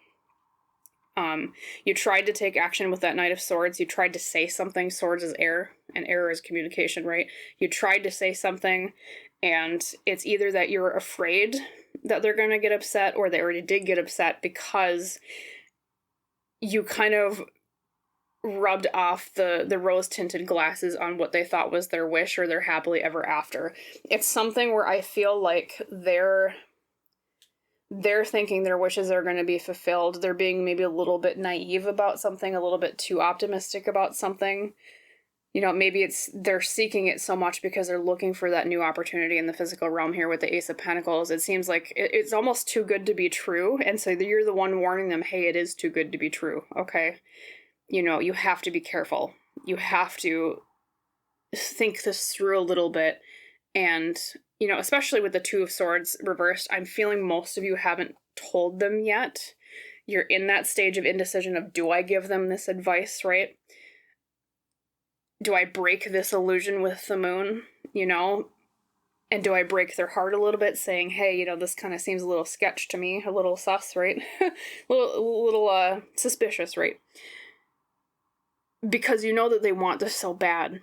You tried to take action with that Knight of Swords. You tried to say something. Swords is air, and air is communication, right? You tried to say something, and it's either that you're afraid that they're going to get upset, or they already did get upset because you kind of rubbed off the rose-tinted glasses on what they thought was their wish or their happily ever after. It's something where I feel like they're thinking their wishes are going to be fulfilled. They're being maybe a little bit naive about something, a little bit too optimistic about something. You know, maybe they're seeking it so much because they're looking for that new opportunity in the physical realm here with the Ace of Pentacles. It seems like it's almost too good to be true. And so you're the one warning them, hey, it is too good to be true, okay? You know, you have to be careful. You have to think this through a little bit. And, you know, especially with the Two of Swords reversed, I'm feeling most of you haven't told them yet. You're in that stage of indecision of, do I give them this advice, right? Do I break this illusion with the moon, you know? And do I break their heart a little bit, saying, hey, you know, this kind of seems a little sketch to me, a little sus, right? a little suspicious, right? Because you know that they want this so bad,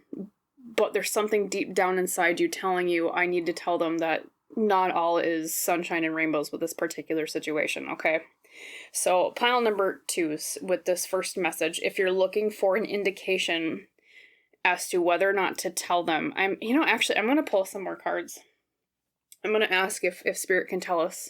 but there's something deep down inside you telling you, I need to tell them that not all is sunshine and rainbows with this particular situation, okay? So pile number 2 with this first message, if you're looking for an indication as to whether or not to tell them, I'm going to pull some more cards. I'm going to ask if Spirit can tell us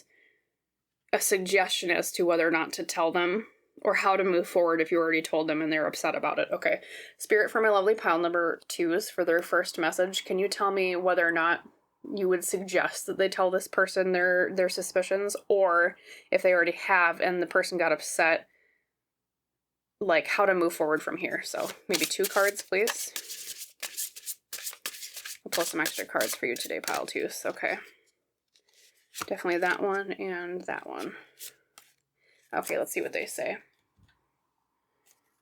a suggestion as to whether or not to tell them, or how to move forward if you already told them and they're upset about it. Okay. Spirit, for my lovely pile number 2s for their first message, can you tell me whether or not you would suggest that they tell this person their suspicions, or if they already have and the person got upset, like how to move forward from here? So maybe 2 cards, please. I'll pull some extra cards for you today, pile 2s. Okay. Definitely that one and that one. Okay, let's see what they say.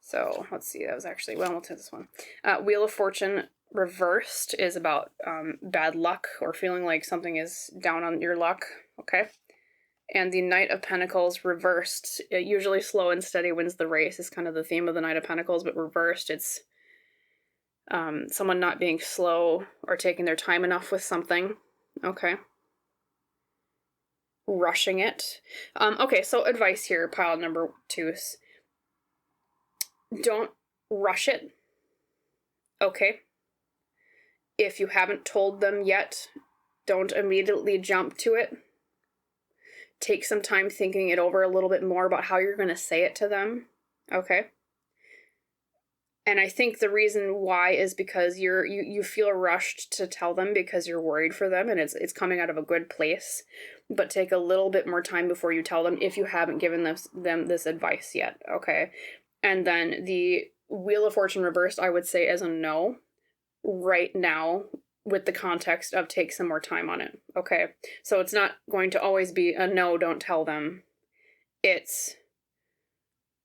So, let's see, that was actually, well, we'll take this one. Wheel of Fortune reversed is about bad luck, or feeling like something is down on your luck, okay? And the Knight of Pentacles reversed, usually slow and steady wins the race is kind of the theme of the Knight of Pentacles, but reversed, it's someone not being slow or taking their time enough with something, okay? Rushing it. Okay, so advice here, pile number 2s. Don't rush it, okay? If you haven't told them yet, don't immediately jump to it. Take some time thinking it over a little bit more about how you're going to say it to them. Okay? And I think the reason why is because you feel rushed to tell them because you're worried for them, and it's coming out of a good place. But take a little bit more time before you tell them if you haven't given them this advice yet, okay? And then the Wheel of Fortune reversed, I would say, as a no right now, with the context of take some more time on it, okay? So it's not going to always be a no, don't tell them. It's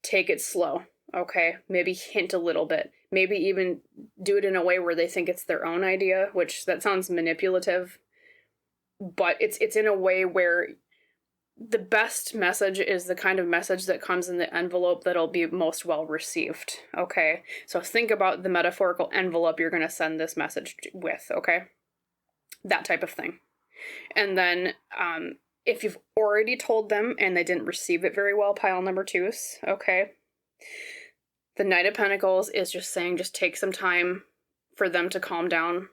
take it slow. Okay, maybe hint a little bit. Maybe even do it in a way where they think it's their own idea, which that sounds manipulative. But it's in a way where the best message is the kind of message that comes in the envelope that'll be most well received. Okay, so think about the metaphorical envelope you're going to send this message with, okay? That type of thing. And then if you've already told them and they didn't receive it very well, pile number 2s, okay? The Knight of Pentacles is just saying just take some time for them to calm down.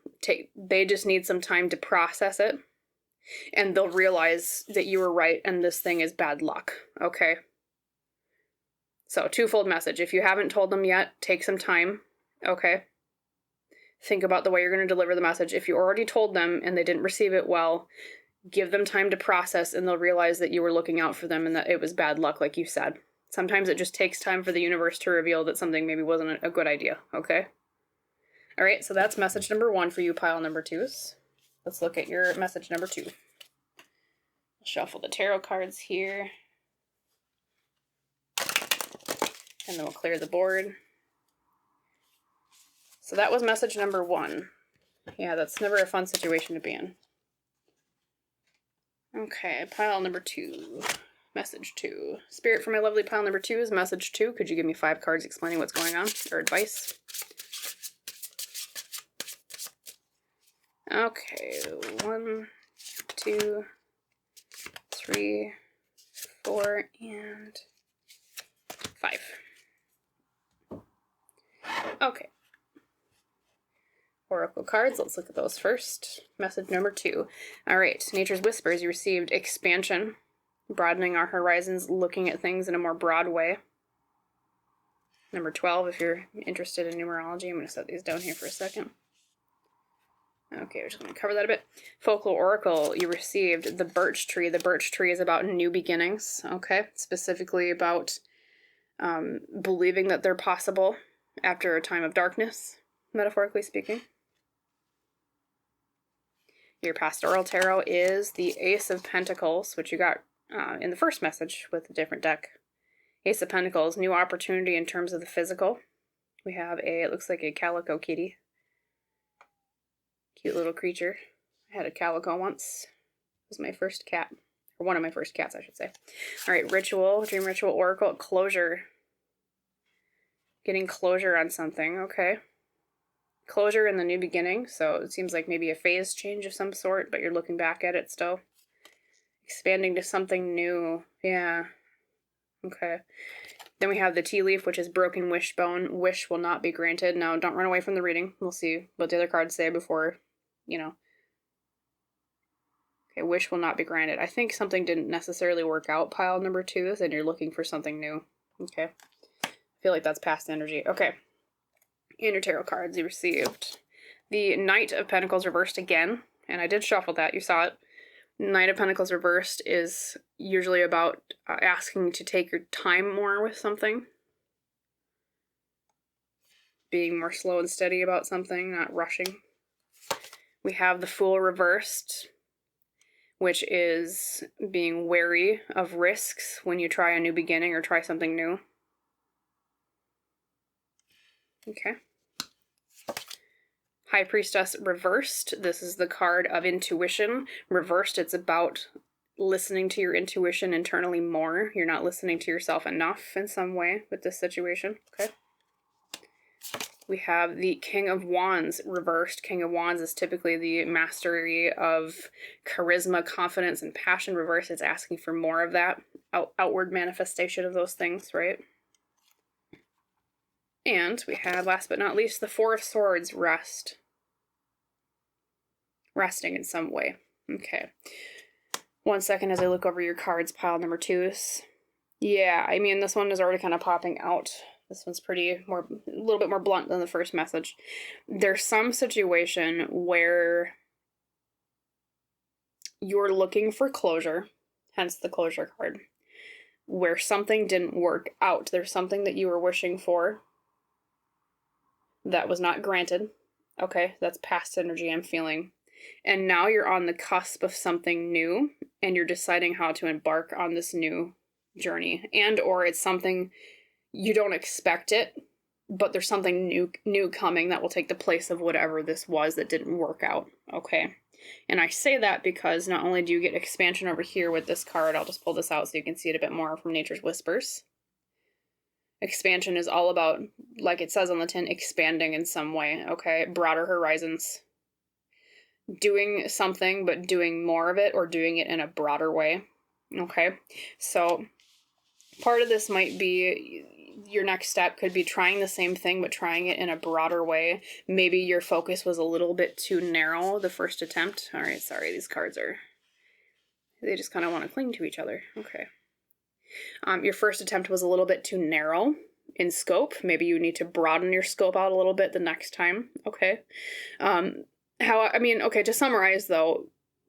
They just need some time to process it. And they'll realize that you were right and this thing is bad luck, okay? So, twofold message. If you haven't told them yet, take some time, okay? Think about the way you're going to deliver the message. If you already told them and they didn't receive it well, give them time to process and they'll realize that you were looking out for them and that it was bad luck, like you said. Sometimes it just takes time for the universe to reveal that something maybe wasn't a good idea, okay? All right, so that's message number 1 for you, pile number 2s. Let's look at your message number 2. Shuffle the tarot cards here. And then we'll clear the board. So that was message number 1. Yeah, that's never a fun situation to be in. Okay, pile number 2. Message 2. Spirit for my lovely pile number 2 is message 2. Could you give me 5 cards explaining what's going on, or advice? Okay, 1, 2, 3, 4, and 5. Okay. Oracle cards, let's look at those first. Message number 2. All right, Nature's Whispers, you received expansion. Broadening our horizons, looking at things in a more broad way. Number 12, if you're interested in numerology. I'm going to set these down here for a second. Okay, we're just going to cover that a bit. Folklore Oracle, you received the Birch Tree. The Birch Tree is about new beginnings, okay? Specifically about believing that they're possible after a time of darkness, metaphorically speaking. Your Pastoral Tarot is the Ace of Pentacles, which you got in the first message with a different deck. Ace of Pentacles, new opportunity in terms of the physical. We have it looks like a calico kitty. Cute little creature. I had a calico once. It was my first cat. Or one of my first cats, I should say. Alright, Ritual, Dream Ritual Oracle, closure. Getting closure on something, okay. Closure in the new beginning, so it seems like maybe a phase change of some sort, but you're looking back at it still. Expanding to something new. Yeah. Okay. Then we have the tea leaf, which is broken wishbone. Wish will not be granted. Now, don't run away from the reading. We'll see what the other cards say before, you know. Okay, wish will not be granted. I think something didn't necessarily work out, pile number 2, and you're looking for something new. Okay. I feel like that's past energy. Okay. And your tarot cards you received. The Knight of Pentacles reversed again, and I did shuffle that. You saw it. Knight of Pentacles reversed is usually about asking to take your time more with something. Being more slow and steady about something, not rushing. We have the Fool reversed, which is being wary of risks when you try a new beginning or try something new. Okay. High Priestess reversed. This is the card of intuition. Reversed, it's about listening to your intuition internally more. You're not listening to yourself enough in some way with this situation. Okay. We have the King of Wands reversed. King of Wands is typically the mastery of charisma, confidence, and passion. Reversed, it's asking for more of that outward manifestation of those things, right? And we have, last but not least, the Four of Swords, rest. Resting in some way. Okay. 1 second as I look over your cards, pile number 2s. Yeah, I mean, this one is already kind of popping out. This one's a little bit more blunt than the first message. There's some situation where you're looking for closure, hence the closure card, where something didn't work out. There's something that you were wishing for that was not granted. Okay, that's past energy I'm feeling. And now you're on the cusp of something new, and you're deciding how to embark on this new journey. And or it's something you don't expect it, but there's something new coming that will take the place of whatever this was that didn't work out. Okay. And I say that because not only do you get expansion over here with this card, I'll just pull this out so you can see it a bit more from Nature's Whispers. Expansion is all about, like it says on the tin, expanding in some way, okay? Broader horizons. Doing something, but doing more of it, or doing it in a broader way, okay? So part of this might be, your next step could be trying the same thing, but trying it in a broader way. Maybe your focus was a little bit too narrow the first attempt. All right, sorry, these cards they just kind of want to cling to each other. Okay. Your first attempt was a little bit too narrow in scope. Maybe you need to broaden your scope out a little bit the next time. Okay. To summarize though,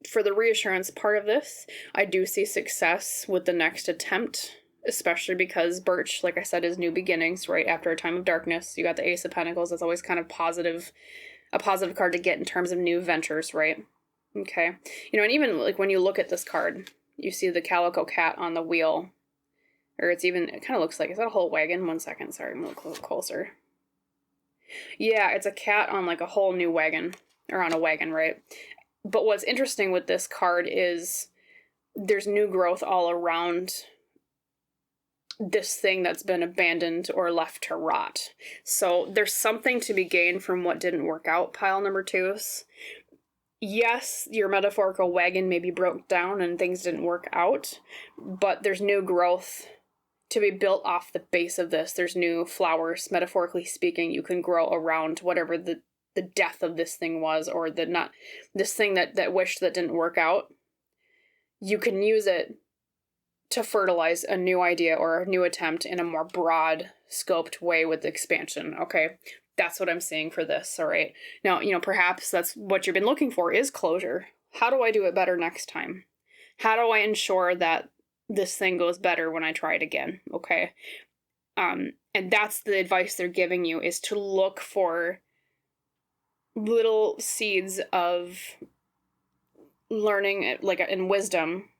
for the reassurance part of this, I do see success with the next attempt, especially because Birch, like I said, is new beginnings, right? After a time of darkness. You got the Ace of Pentacles. That's always kind of a positive card to get in terms of new ventures, right? Okay. And even like when you look at this card, you see the calico cat on the wheel. Or it kind of looks like, is that a whole wagon? 1 second, sorry, I'm gonna look a little closer. Yeah, it's a cat on like a whole new wagon, or on a wagon, right? But what's interesting with this card is there's new growth all around this thing that's been abandoned or left to rot. So there's something to be gained from what didn't work out, pile number 2s. Yes, your metaphorical wagon maybe broke down and things didn't work out, but there's new growth to be built off the base of this. There's new flowers, metaphorically speaking, you can grow around whatever the death of this thing was, or this thing that wished that didn't work out. You can use it to fertilize a new idea or a new attempt in a more broad scoped way with expansion. Okay. That's what I'm seeing for this. All right. Now, perhaps that's what you've been looking for is closure. How do I do it better next time? How do I ensure that this thing goes better when I try it again? Okay. And that's the advice they're giving you, is to look for little seeds of learning, like, and wisdom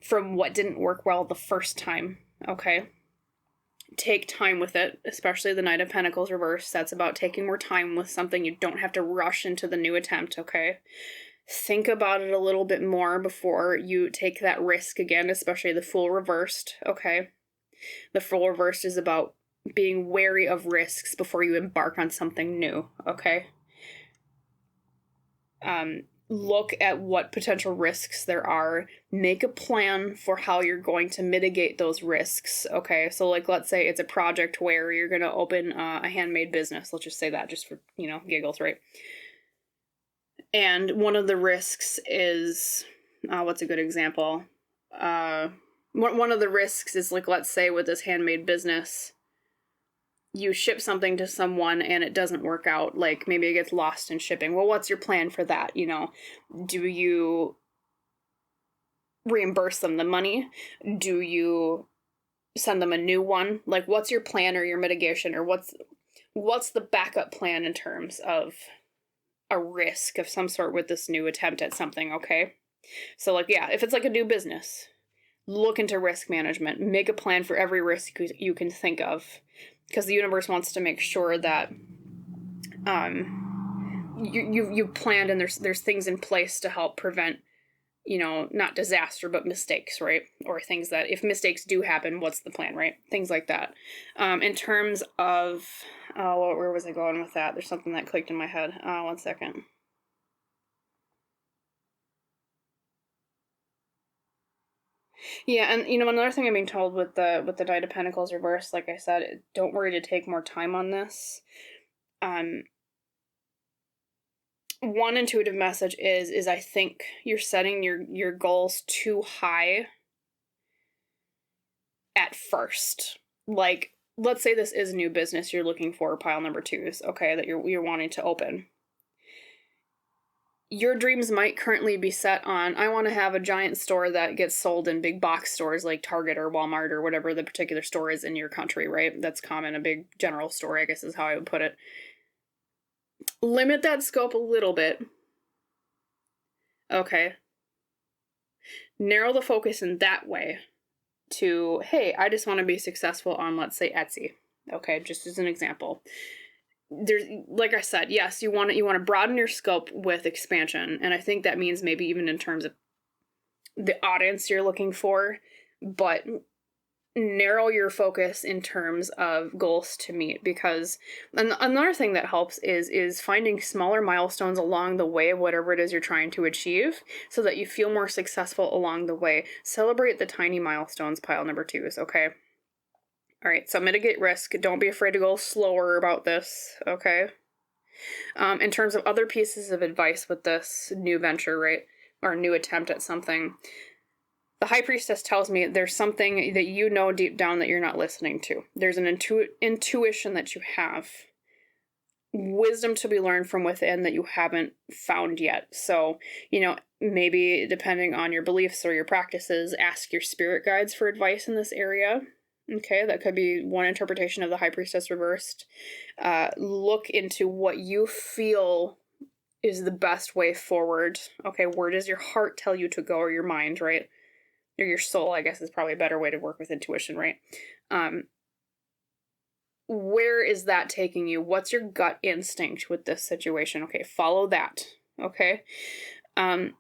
from what didn't work well the first time. Okay. Take time with it, especially the Knight of Pentacles reverse. That's about taking more time with something. You don't have to rush into the new attempt, okay? Think about it a little bit more before you take that risk again, especially the Fool reversed, okay? The Fool reversed is about being wary of risks before you embark on something new, okay? Look at what potential risks there are. Make a plan for how you're going to mitigate those risks, okay? So, like, let's say it's a project where you're going to open a handmade business. Let's just say that, just for, giggles, right? And one of the risks is, what's a good example? One of the risks is, like, let's say with this handmade business, you ship something to someone and it doesn't work out. Like, maybe it gets lost in shipping. Well, what's your plan for that? Do you reimburse them the money? Do you send them a new one? Like, what's your plan or your mitigation, or what's the backup plan in terms of a risk of some sort with this new attempt at something, okay? So, like, yeah, if it's like a new business, look into risk management. Make a plan for every risk you can think of, because the universe wants to make sure that you've planned, and there's things in place to help prevent, not disaster, but mistakes, right? Or things that, if mistakes do happen, what's the plan, right? Things like that. In terms of, where was I going with that? There's something that clicked in my head. 1 second. Yeah, and another thing I'm being told with the Knight of Pentacles reverse, like I said, don't worry to take more time on this. One intuitive message is I think you're setting your goals too high. at first. Like, let's say this is a new business you're looking for, pile number 2s, okay, that you're wanting to open. Your dreams might currently be set on, I want to have a giant store that gets sold in big box stores like Target or Walmart or whatever the particular store is in your country, right? That's common, a big general store, I guess is how I would put it. Limit that scope a little bit. Okay. Narrow the focus in that way to, hey, I just want to be successful on, let's say, Etsy. Okay, just as an example. There's, like I said, yes, you want to broaden your scope with expansion, and I think that means maybe even in terms of the audience you're looking for, but narrow your focus in terms of goals to meet, because another thing that helps is finding smaller milestones along the way of whatever it is you're trying to achieve, so that you feel more successful along the way. Celebrate the tiny milestones, pile number 2s, okay? All right, so mitigate risk. Don't be afraid to go slower about this, okay? In terms of other pieces of advice with this new venture, right, or new attempt at something, the High Priestess tells me there's something that you know deep down that you're not listening to. There's an intuition that you have, wisdom to be learned from within that you haven't found yet. So, maybe depending on your beliefs or your practices, ask your spirit guides for advice in this area. Okay, that could be one interpretation of the High Priestess reversed. Look into what you feel is the best way forward. Okay, where does your heart tell you to go, or your mind, right? Or your soul, I guess, is probably a better way to work with intuition, right? Where is that taking you? What's your gut instinct with this situation? Okay, follow that. Okay. There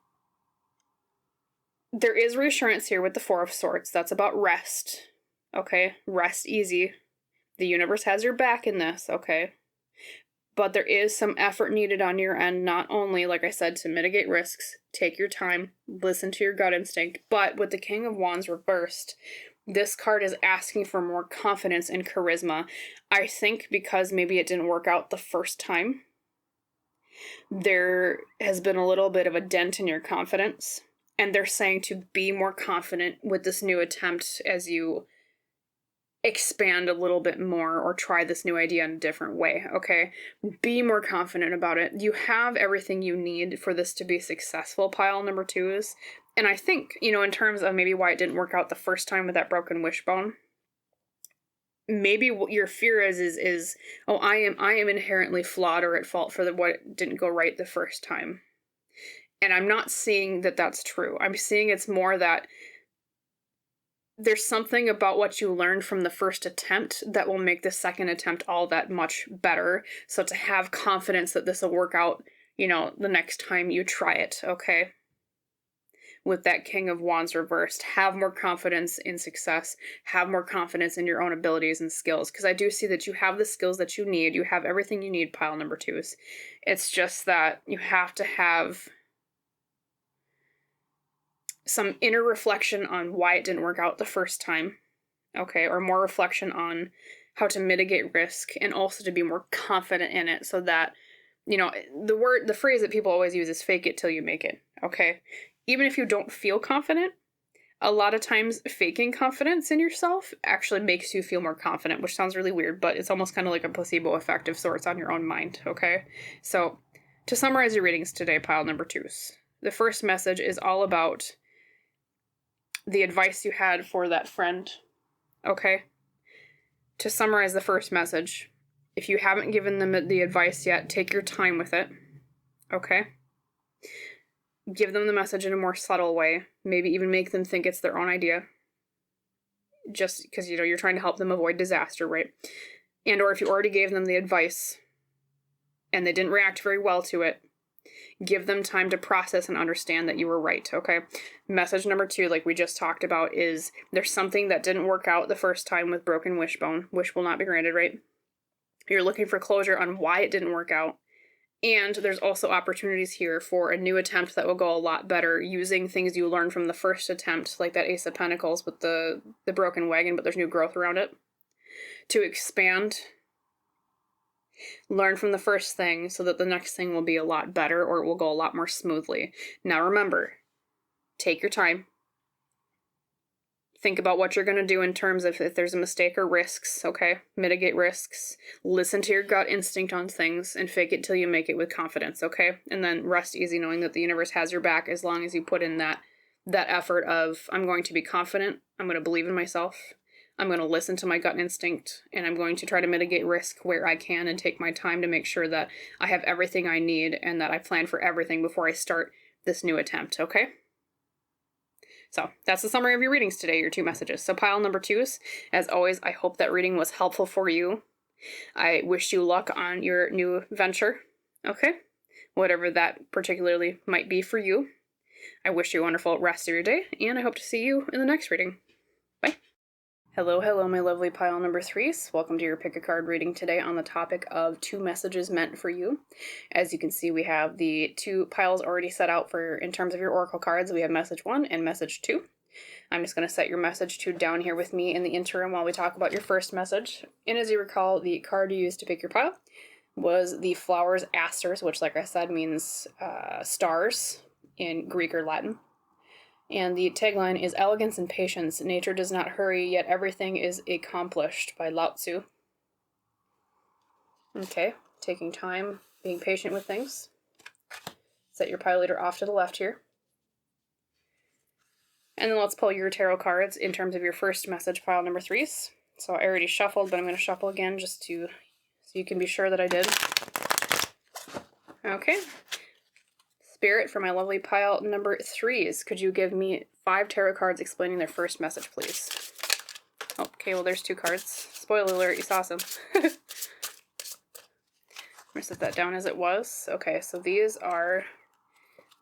is reassurance here with the Four of Swords. That's about rest. Okay, rest easy. The universe has your back in this, okay? But there is some effort needed on your end, not only, like I said, to mitigate risks, take your time, listen to your gut instinct, but with the King of Wands reversed, this card is asking for more confidence and charisma. I think because maybe it didn't work out the first time, there has been a little bit of a dent in your confidence, and they're saying to be more confident with this new attempt as you expand a little bit more or try this new idea in a different way, okay? Be more confident about it. You have everything you need for this to be successful, pile number 2s. And I think, in terms of maybe why it didn't work out the first time with that broken wishbone, maybe what your fear is oh, I am inherently flawed or at fault for what didn't go right the first time. And I'm not seeing that that's true. I'm seeing it's more that there's something about what you learned from the first attempt that will make the second attempt all that much better. So to have confidence that this will work out, the next time you try it, okay? With that King of Wands reversed, have more confidence in success, have more confidence in your own abilities and skills, because I do see that you have the skills that you need. You have everything you need, pile number 2s. It's just that you have to have some inner reflection on why it didn't work out the first time, okay, or more reflection on how to mitigate risk, and also to be more confident in it, so that, the phrase that people always use is fake it till you make it, okay? Even if you don't feel confident, a lot of times faking confidence in yourself actually makes you feel more confident, which sounds really weird, but it's almost kind of like a placebo effect of sorts on your own mind, okay? So, to summarize your readings today, pile number 2s, the first message is all about the advice you had for that friend, okay? To summarize the first message, if you haven't given them the advice yet, take your time with it, okay? Give them the message in a more subtle way. Maybe even make them think it's their own idea. Just because, you're trying to help them avoid disaster, right? And or if you already gave them the advice and they didn't react very well to it, give them time to process and understand that you were right, okay? Message number 2, like we just talked about, is there's something that didn't work out the first time with broken wishbone. Wish will not be granted, right? You're looking for closure on why it didn't work out. And there's also opportunities here for a new attempt that will go a lot better using things you learned from the first attempt, like that Ace of Pentacles with the broken wagon, but there's new growth around it. To expand, learn from the first thing so that the next thing will be a lot better, or it will go a lot more smoothly. Now remember, take your time. Think about what you're going to do in terms of if there's a mistake or risks, okay? Mitigate risks. Listen to your gut instinct on things and fake it till you make it with confidence, okay? And then rest easy knowing that the universe has your back as long as you put in that effort of, I'm going to be confident, I'm going to believe in myself, I'm going to listen to my gut instinct, and I'm going to try to mitigate risk where I can and take my time to make sure that I have everything I need and that I plan for everything before I start this new attempt, okay? So that's the summary of your readings today, your 2 messages. So pile number 2s, as always, I hope that reading was helpful for you. I wish you luck on your new venture, okay? Whatever that particularly might be for you. I wish you a wonderful rest of your day, and I hope to see you in the next reading. Bye. Hello, hello, my lovely pile number 3s. Welcome to your pick a card reading today on the topic of 2 messages meant for you. As you can see, we have the 2 piles already set out for in terms of your oracle cards. We have message 1 and message 2. I'm just going to set your message 2 down here with me in the interim while we talk about your first message. And as you recall, the card you used to pick your pile was the flowers Asters, which, like I said, means stars in Greek or Latin. And the tagline is Elegance and Patience. Nature does not hurry, yet everything is accomplished, by Lao Tzu. Okay, taking time, being patient with things. Set your pile leader off to the left here. And then let's pull your tarot cards in terms of your first message, pile number 3s. So I already shuffled, but I'm going to shuffle again just so you can be sure that I did. Okay. Spirit, for my lovely pile number 3s, could you give me 5 tarot cards explaining their first message, please? Okay, well, there's 2 cards. Spoiler alert, you saw some. I'm going to set that down as it was. Okay, so these are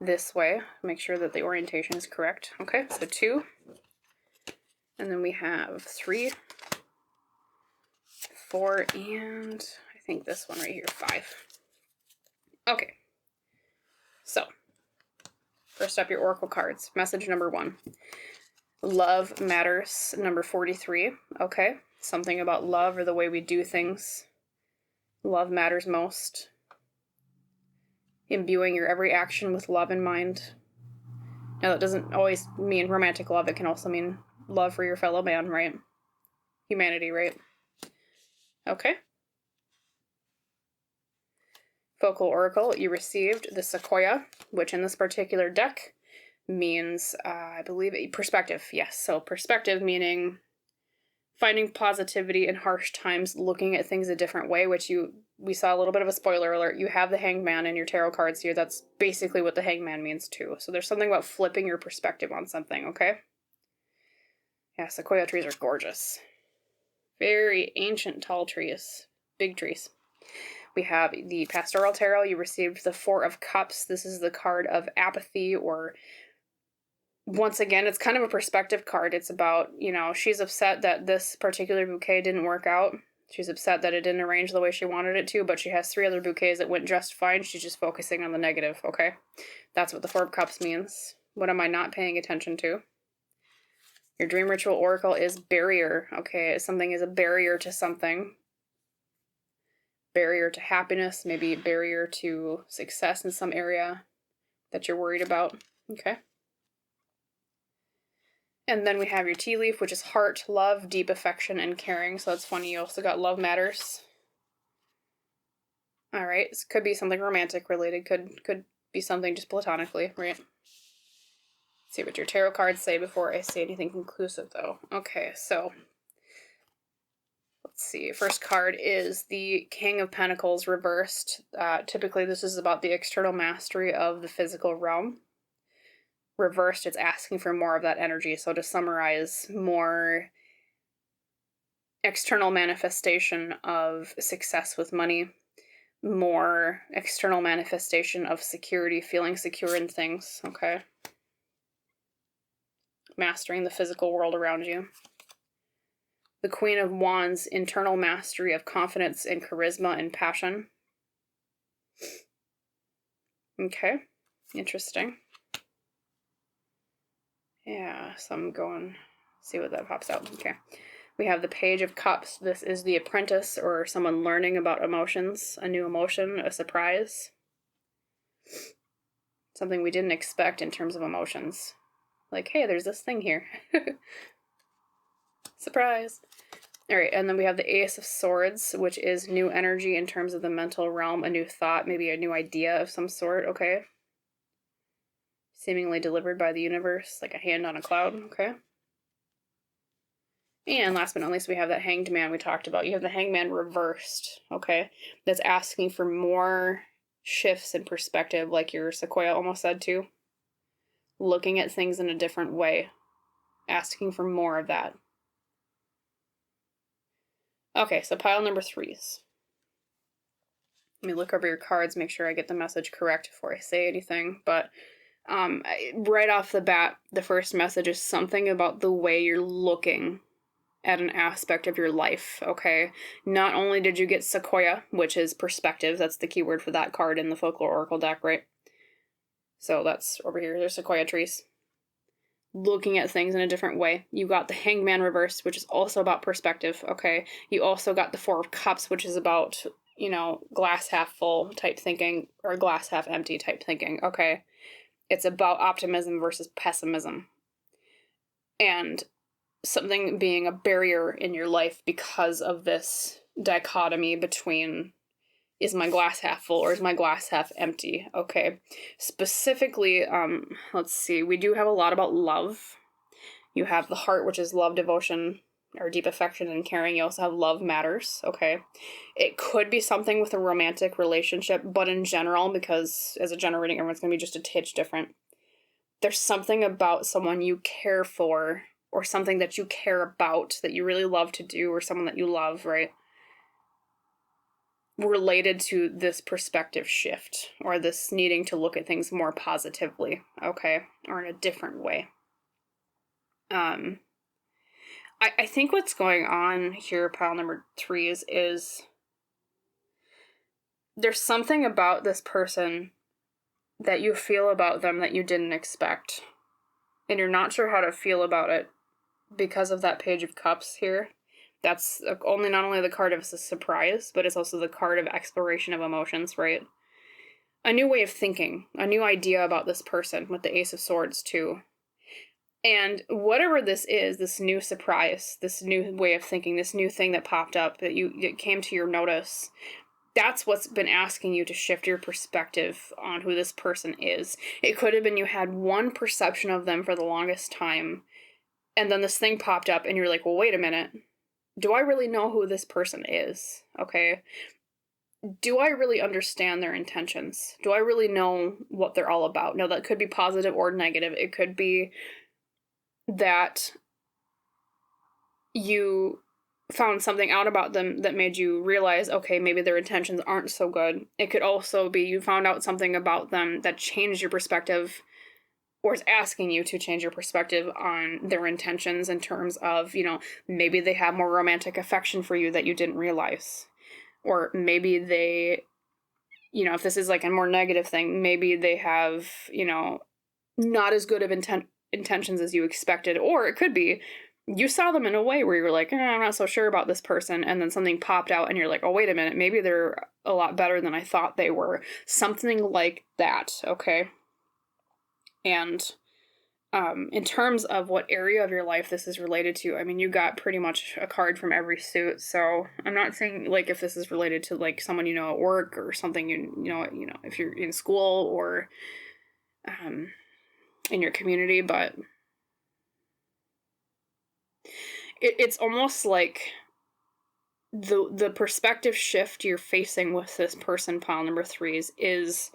this way. Make sure that the orientation is correct. Okay, so 2. And then we have 3, 4, and I think this one right here, 5. Okay. So, first up, your oracle cards. Message number 1. Love matters, number 43. Okay, something about love or the way we do things. Love matters most. Imbuing your every action with love in mind. Now, that doesn't always mean romantic love. It can also mean love for your fellow man, right? Humanity, right? Okay. Folklore Oracle, you received the Sequoia, which in this particular deck means, I believe, perspective. Yes, so perspective meaning finding positivity in harsh times, looking at things a different way, which we saw a little bit of a spoiler alert. You have the Hangman in your tarot cards here. That's basically what the Hangman means too. So there's something about flipping your perspective on something, okay? Yeah, Sequoia trees are gorgeous. Very ancient, tall trees. Big trees. We have the Pastoral Tarot. You received the 4 of Cups. This is the card of apathy, or once again, it's kind of a perspective card. It's about, she's upset that this particular bouquet didn't work out. She's upset that it didn't arrange the way she wanted it to, but she has 3 other bouquets that went just fine. She's just focusing on the negative, okay? That's what the 4 of Cups means. What am I not paying attention to? Your dream ritual oracle is barrier, okay? Something is a barrier to something. Barrier to happiness, maybe barrier to success in some area that you're worried about. Okay. And then we have your tea leaf, which is heart, love, deep affection, and caring. So that's funny. You also got love matters. All right. This could be something romantic related. Could be something just platonically, right? Let's see what your tarot cards say before I say anything conclusive, though. Okay, so let's see. First card is the King of Pentacles reversed. Typically, this is about the external mastery of the physical realm. Reversed, it's asking for more of that energy. So to summarize, more external manifestation of success with money, more external manifestation of security, feeling secure in things, okay? Mastering the physical world around you. The Queen of Wands, internal mastery of confidence and charisma and passion. Okay, interesting. Yeah, so I'm going see what that pops out. Okay. We have the Page of Cups. This is the apprentice or someone learning about emotions, a new emotion, a surprise. Something we didn't expect in terms of emotions. Like, hey, there's this thing here. Surprise. All right, and then we have the Ace of Swords, which is new energy in terms of the mental realm, a new thought, maybe a new idea of some sort, okay? Seemingly delivered by the universe, like a hand on a cloud, okay? And last but not least, we have that Hanged Man we talked about. You have the Hanged Man reversed, okay? That's asking for more shifts in perspective, like your Sequoia almost said too. Looking at things in a different way. Asking for more of that. Okay, so pile number 3s. Let me look over your cards, make sure I get the message correct before I say anything. But right off the bat, the first message is something about the way you're looking at an aspect of your life, okay? Not only did you get Sequoia, which is perspective, that's the keyword for that card in the Folklore Oracle deck, right? So that's over here, there's Sequoia trees. Looking at things in a different way. You got the Hanged Man reversed, which is also about perspective, okay? You also got the Four of Cups, which is about, you know, glass half full type thinking, or glass half empty type thinking, okay? It's about optimism versus pessimism. And something being a barrier in your life because of this dichotomy between, is my glass half full or is my glass half empty? Okay. Specifically, let's see, we do have a lot about love. You have the heart, which is love, devotion, or deep affection and caring. You also have love matters, okay? It could be something with a romantic relationship, but in general, because as a general reading, everyone's going to be just a titch different. There's something about someone you care for, or something that you care about, that you really love to do, or someone that you love, right? Related to this perspective shift, or this needing to look at things more positively, okay? Or in a different way. I think what's going on here, pile number 3s, is there's something about this person that you feel about them that you didn't expect. And you're not sure how to feel about it because of that Page of Cups here. That's not only the card of a surprise, but it's also the card of exploration of emotions, right? A new way of thinking, a new idea about this person with the Ace of Swords too. And whatever this is, this new surprise, this new way of thinking, this new thing that popped up that came to your notice, that's what's been asking you to shift your perspective on who this person is. It could have been you had one perception of them for the longest time, and then this thing popped up and you're like, well, wait a minute. Do I really know who this person is? Okay. Do I really understand their intentions? Do I really know what they're all about? No, that could be positive or negative. It could be that you found something out about them that made you realize, okay, maybe their intentions aren't so good. It could also be you found out something about them that changed your perspective, or is asking you to change your perspective on their intentions in terms of, you know, maybe they have more romantic affection for you that you didn't realize. Or maybe they, you know, if this is like a more negative thing, maybe they have, you know, not as good of intentions as you expected. Or it could be you saw them in a way where you were like, I'm not so sure about this person, and then something popped out and you're like, oh, wait a minute, maybe they're a lot better than I thought they were. Something like that, okay? And in terms of what area of your life this is related to, I mean, you got pretty much a card from every suit, so I'm not saying, like, if this is related to, like, someone you know at work or something, you know, if you're in school or in your community, but it's almost like the perspective shift you're facing with this person, pile number 3s, is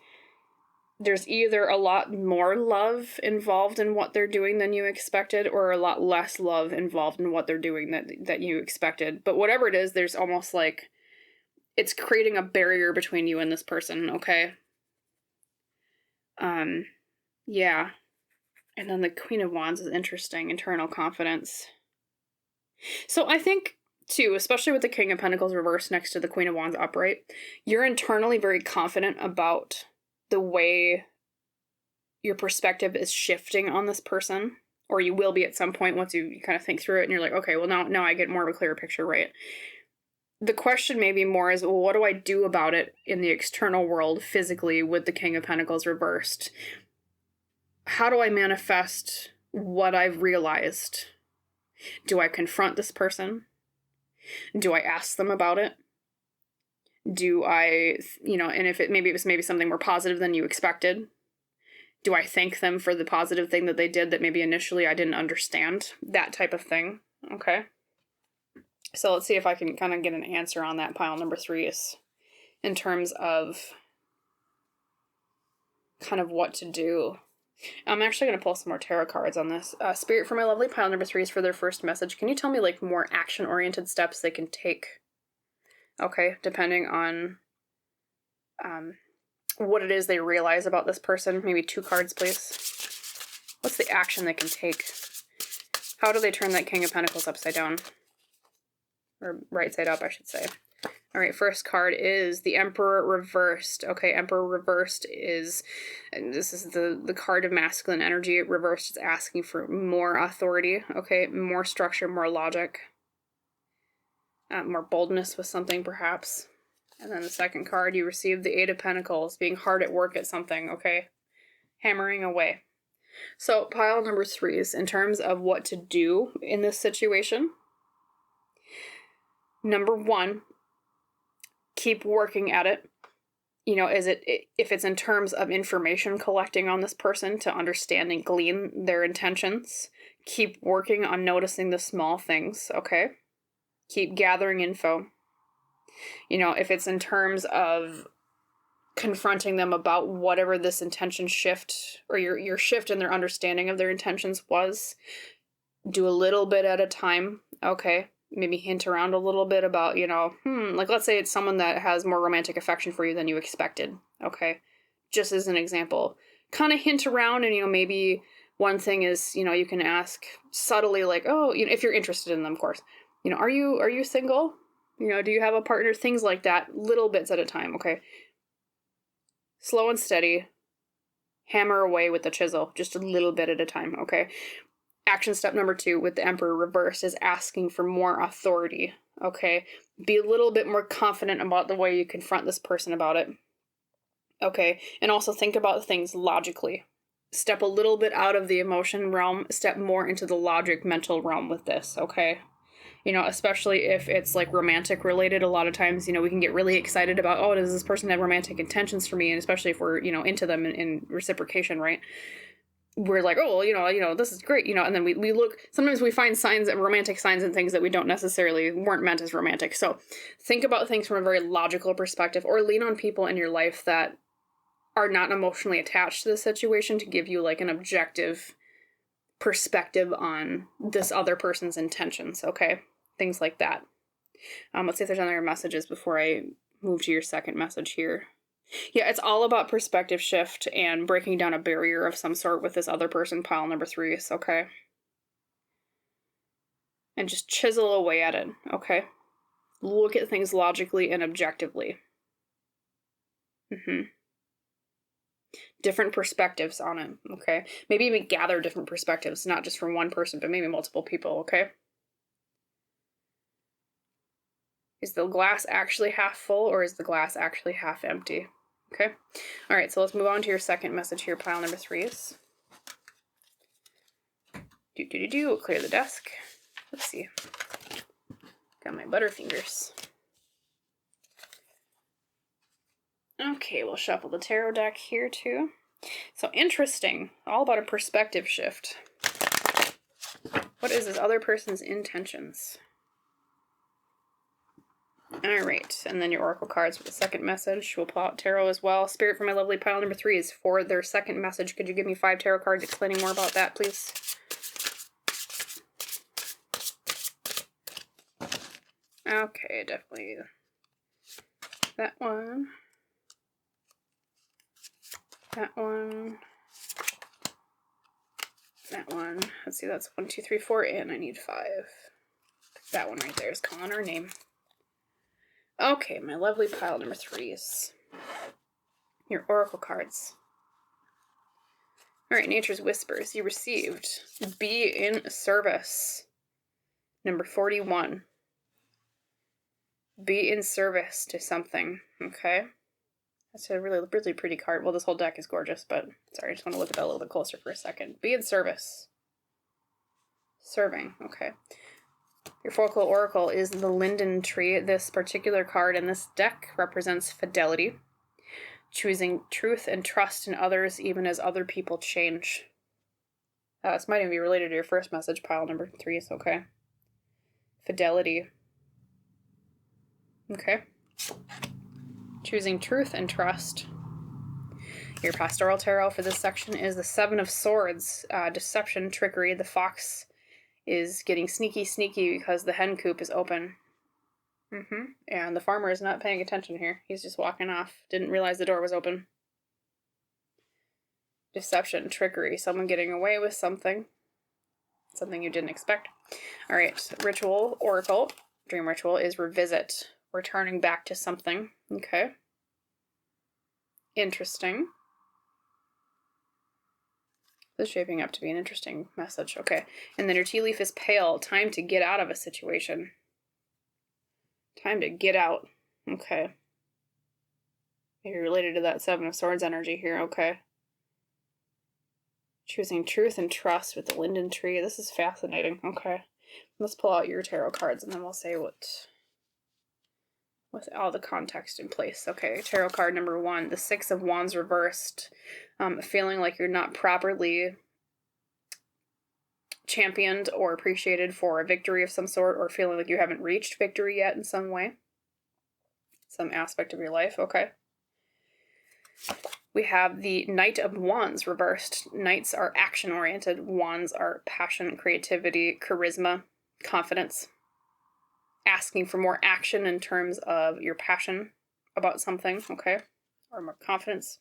there's either a lot more love involved in what they're doing than you expected, or a lot less love involved in what they're doing that you expected. But whatever it is, there's almost like it's creating a barrier between you and this person, okay? Yeah. And then the Queen of Wands is interesting, internal confidence. So I think, too, especially with the King of Pentacles reversed next to the Queen of Wands upright, you're internally very confident about the way your perspective is shifting on this person, or you will be at some point once you kind of think through it and you're like, okay, well, now I get more of a clearer picture, right? The question maybe more is, well, what do I do about it in the external world physically with the King of Pentacles reversed? How do I manifest what I've realized? Do I confront this person? Do I ask them about it? Do I, and if it was maybe something more positive than you expected, do I thank them for the positive thing that they did that maybe initially I didn't understand? That type of thing. Okay. So let's see if I can kind of get an answer on that. Pile number 3 is in terms of kind of what to do. I'm actually going to pull some more tarot cards on this. Spirit for my lovely pile number 3 is for their first message. Can you tell me like more action-oriented steps they can take? Okay, depending on what it is they realize about this person. Maybe 2 cards, please. What's the action they can take? How do they turn that King of Pentacles upside down? Or right side up, I should say. All right, first card is the Emperor reversed. Okay, Emperor reversed is, and this is the card of masculine energy. Reversed is asking for more authority. Okay, more structure, more logic. More boldness with something, perhaps. And then the second card, you received the 8 of Pentacles, being hard at work at something, okay? Hammering away. So, pile number 3 is in terms of what to do in this situation. Number 1, keep working at it. If it's in terms of information collecting on this person to understand and glean their intentions, keep working on noticing the small things, okay? Keep gathering info. If it's in terms of confronting them about whatever this intention shift or your shift in their understanding of their intentions was, do a little bit at a time, okay? Maybe hint around a little bit about, like let's say it's someone that has more romantic affection for you than you expected, okay? Just as an example. Kind of hint around and, maybe one thing is, you can ask subtly like, oh, if you're interested in them, of course. Are you single? Do you have a partner? Things like that, little bits at a time, okay? Slow and steady. Hammer away with the chisel, just a little bit at a time, okay? Action step number 2 with the Emperor reversed is asking for more authority, okay? Be a little bit more confident about the way you confront this person about it, okay? And also think about things logically. Step a little bit out of the emotion realm, step more into the logic mental realm with this, okay? Especially if it's like romantic related, a lot of times, we can get really excited about, oh, does this person have romantic intentions for me? And especially if we're, into them in reciprocation, right? We're like, oh, this is great, and then we look, sometimes we find signs of romantic signs and things that we don't necessarily weren't meant as romantic. So think about things from a very logical perspective, or lean on people in your life that are not emotionally attached to the situation to give you like an objective perspective on this other person's intentions, okay? Things like that. Let's see if there's any other messages before I move to your second message here. Yeah, it's all about perspective shift and breaking down a barrier of some sort with this other person, pile number 3, okay? And just chisel away at it, okay? Look at things logically and objectively. Different perspectives on it, okay? Maybe even gather different perspectives, not just from one person, but maybe multiple people, okay? Is the glass actually half full or is the glass actually half empty? Okay. All right, so let's move on to your second message here, pile number 3s. Clear the desk. Let's see. Got my butterfingers. Okay, we'll shuffle the tarot deck here too. So interesting. All about a perspective shift. What is this other person's intentions? All right, and then your oracle cards for the second message. We'll pull out tarot as well. Spirit for my lovely pile number 3 is for their second message. Could you give me 5 tarot cards explaining more about that, please? Okay, definitely that one. That one. That one. Let's see, that's 1, 2, 3, 4, and I need 5. That one right there is calling our name. Okay, my lovely pile number 3s. Your oracle cards. All right, Nature's Whispers. You received Be in Service. Number 41. Be in service to something, okay? That's a really, really pretty card. Well, this whole deck is gorgeous, but sorry, I just want to look at that a little bit closer for a second. Be in service. Serving. Okay. Your Folklore Oracle is the linden tree. This particular card in this deck represents fidelity, choosing truth and trust in others even as other people change. This might even be related to your first message, pile number 3, so okay. Fidelity. Okay. Choosing truth and trust. Your Pastoral Tarot for this section is the 7 of Swords. Deception, trickery. The fox is getting sneaky because the hen coop is open. And the farmer is not paying attention here. He's just walking off. Didn't realize the door was open. Deception, trickery. Someone getting away with something. Something you didn't expect. All right. Ritual, oracle. Dream ritual is revisit. Returning back to something. Okay. Interesting. This is shaping up to be an interesting message. Okay. And then your tea leaf is pale. Time to get out of a situation. Time to get out. Okay. Maybe related to that 7 of Swords energy here. Okay. Choosing truth and trust with the linden tree. This is fascinating. Okay. Let's pull out your tarot cards and then we'll say what, with all the context in place. Okay. Tarot card number 1, the 6 of Wands reversed. Feeling like you're not properly championed or appreciated for a victory of some sort, or feeling like you haven't reached victory yet in some way. Some aspect of your life. Okay. We have the Knight of Wands reversed. Knights are action-oriented. Wands are passion, creativity, charisma, confidence. Asking for more action in terms of your passion about something, okay? Or more confidence.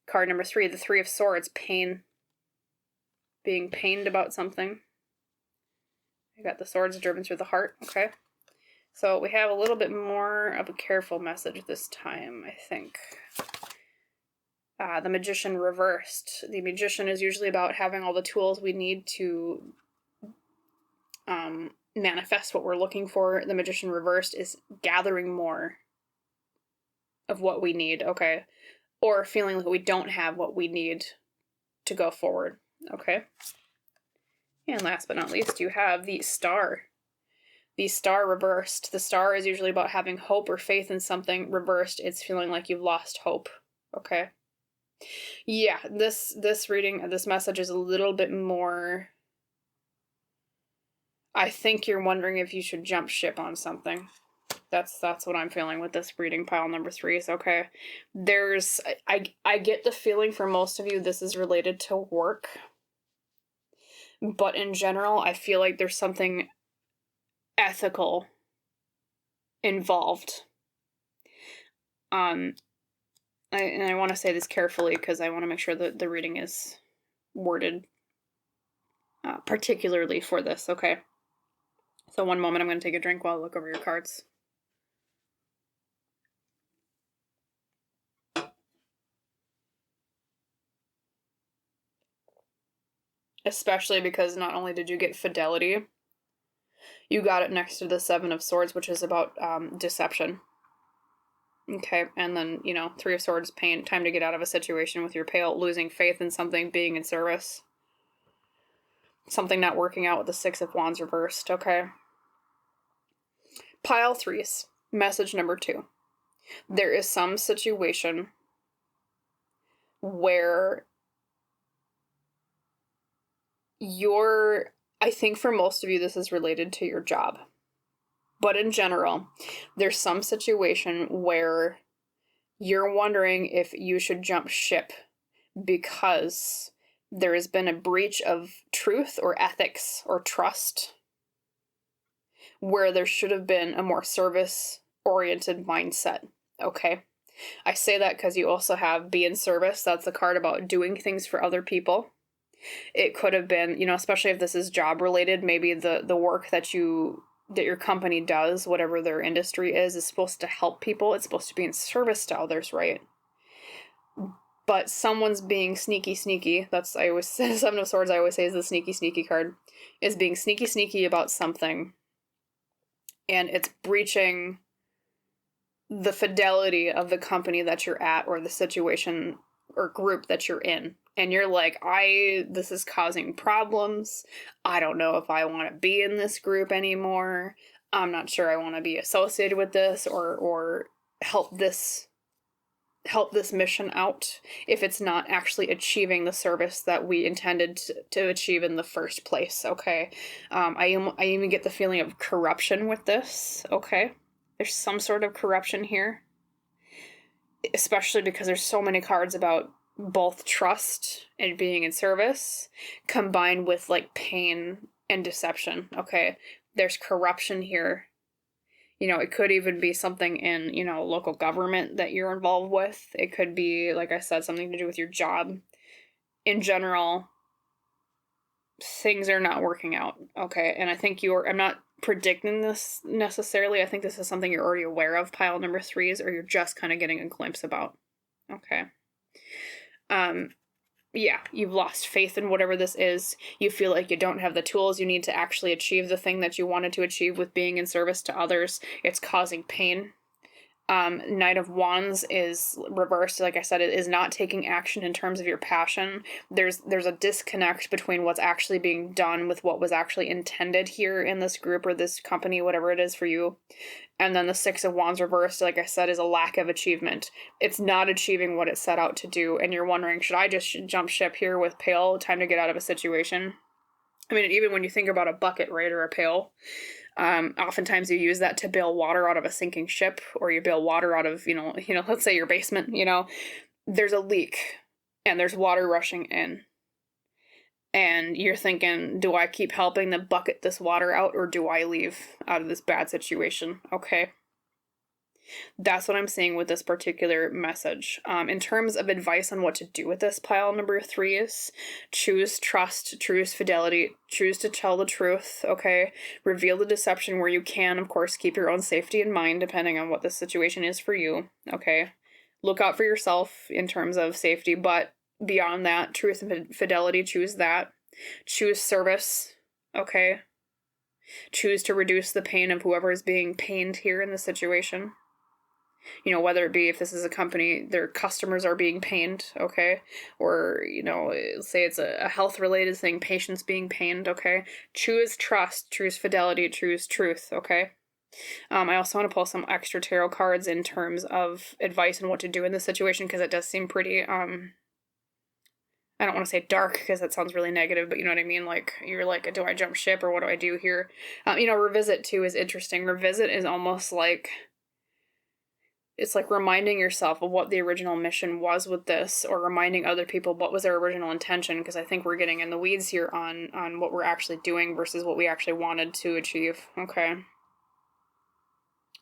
Card number 3, the 3 of Swords, pain. Being pained about something. I got the swords driven through the heart, okay? So we have a little bit more of a careful message this time, I think. The Magician reversed. The Magician is usually about having all the tools we need to manifest what we're looking for. The Magician reversed is gathering more of what we need, okay? Or feeling like we don't have what we need to go forward, okay? And last but not least, you have the Star. The Star reversed. The Star is usually about having hope or faith in something. Reversed, it's feeling like you've lost hope, okay? Yeah, this reading, this message is a little bit more... I think you're wondering if you should jump ship on something. That's what I'm feeling with this reading, pile number 3 is okay. I get the feeling for most of you this is related to work. But in general, I feel like there's something ethical involved. And I want to say this carefully because I want to make sure that the reading is worded particularly for this, okay? So one moment, I'm going to take a drink while I look over your cards. Especially because not only did you get fidelity, you got it next to the 7 of Swords, which is about deception. Okay, and then, 3 of Swords, pain, time to get out of a situation with your pale, losing faith in something, being in service. Something not working out with the 6 of Wands reversed, okay? Pile 3s, message number 2. There is some situation where I think for most of you this is related to your job. But in general, there's some situation where you're wondering if you should jump ship because there has been a breach of truth or ethics or trust where there should have been a more service-oriented mindset, okay? I say that because you also have be in service. That's the card about doing things for other people. It could have been, especially if this is job-related, maybe the work that your company does, whatever their industry is supposed to help people. It's supposed to be in service to others, right? But someone's being sneaky. That's, I always say, 7 of Swords, I always say is the sneaky card, is being sneaky about something. And it's breaching the fidelity of the company that you're at or the situation or group that you're in, and you're like, this is causing problems. I don't know if I want to be in this group anymore. I'm not sure I want to be associated with this or help this mission out if it's not actually achieving the service that we intended to achieve in the first place, okay? I even get the feeling of corruption with this, okay? There's some sort of corruption here, especially because there's so many cards about both trust and being in service combined with like pain and deception, okay? There's corruption here. You know, it could even be something in, you know, local government that you're involved with. It could be, like I said, something to do with your job. In general, things are not working out, okay? And I think I'm not predicting this necessarily. I think this is something you're already aware of, pile number 3s, or you're just kind of getting a glimpse about, okay? Yeah, you've lost faith in whatever this is. You feel like you don't have the tools you need to actually achieve the thing that you wanted to achieve with being in service to others. It's causing pain. Knight of Wands is reversed. Like I said, it is not taking action in terms of your passion. There's a disconnect between what's actually being done with what was actually intended here in this group or this company, whatever it is for you. And then the 6 of Wands reversed, like I said, is a lack of achievement. It's not achieving what it set out to do. And you're wondering, should I just jump ship here with pail? Time to get out of a situation. I mean, even when you think about a bucket, right, or a pail, oftentimes you use that to bail water out of a sinking ship, or you bail water out of, let's say your basement, there's a leak and there's water rushing in. And you're thinking, do I keep helping them bucket this water out, or do I leave out of this bad situation? Okay. That's what I'm seeing with this particular message. In terms of advice on what to do with this, pile number 3 is choose trust, choose fidelity, choose to tell the truth, okay? Reveal the deception where you can. Of course, keep your own safety in mind, depending on what the situation is for you, okay? Look out for yourself in terms of safety, but beyond that, truth and fidelity, choose that. Choose service, okay? Choose to reduce the pain of whoever is being pained here in the situation. Whether it be, if this is a company, their customers are being pained, okay? Or, say it's a health-related thing, patients being pained, okay? Choose trust, choose fidelity, choose truth, okay? I also want to pull some extra tarot cards in terms of advice on what to do in this situation, because it does seem pretty, I don't want to say dark, because that sounds really negative, but you know what I mean? Like, you're like, do I jump ship, or what do I do here? Revisit, too, is interesting. Revisit is almost like, it's like reminding yourself of what the original mission was with this, or reminding other people what was their original intention, because I think we're getting in the weeds here on what we're actually doing versus what we actually wanted to achieve, okay?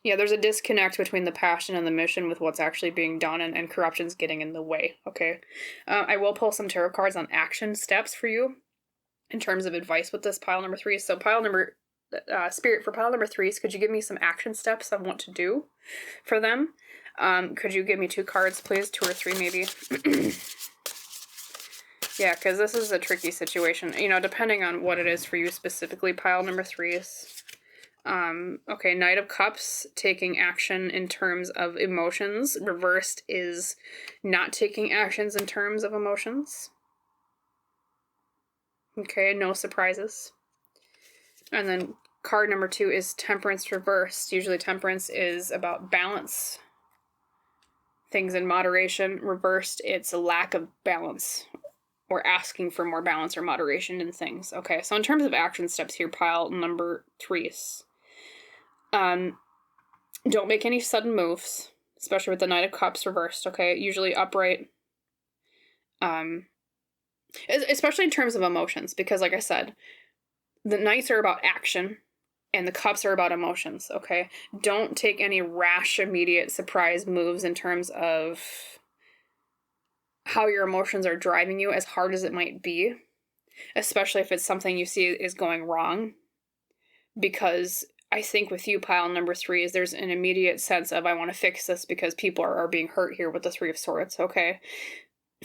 Yeah, there's a disconnect between the passion and the mission with what's actually being done, and corruption's getting in the way, okay? I will pull some tarot cards on action steps for you in terms of advice with this pile number 3. So Spirit, for pile number 3s, could you give me some action steps on what to do for them? Could you give me 2 cards, please? 2 or 3, maybe? Yeah, because this is a tricky situation, depending on what it is for you specifically, pile number 3s. Okay, Knight of Cups, taking action in terms of emotions. Reversed is not taking actions in terms of emotions. Okay, no surprises. And then card number 2 is Temperance reversed. Usually Temperance is about balance, things in moderation. Reversed, it's a lack of balance, or asking for more balance or moderation in things. Okay, so in terms of action steps here, pile number 3s. Don't make any sudden moves, especially with the Knight of Cups reversed, okay? Usually upright. Especially in terms of emotions, because like I said, the Knights are about action, and the Cups are about emotions, okay? Don't take any rash, immediate surprise moves in terms of how your emotions are driving you, as hard as it might be, especially if it's something you see is going wrong, because I think with you, pile number 3, is there's an immediate sense of, I want to fix this because people are being hurt here with the 3 of Swords, okay?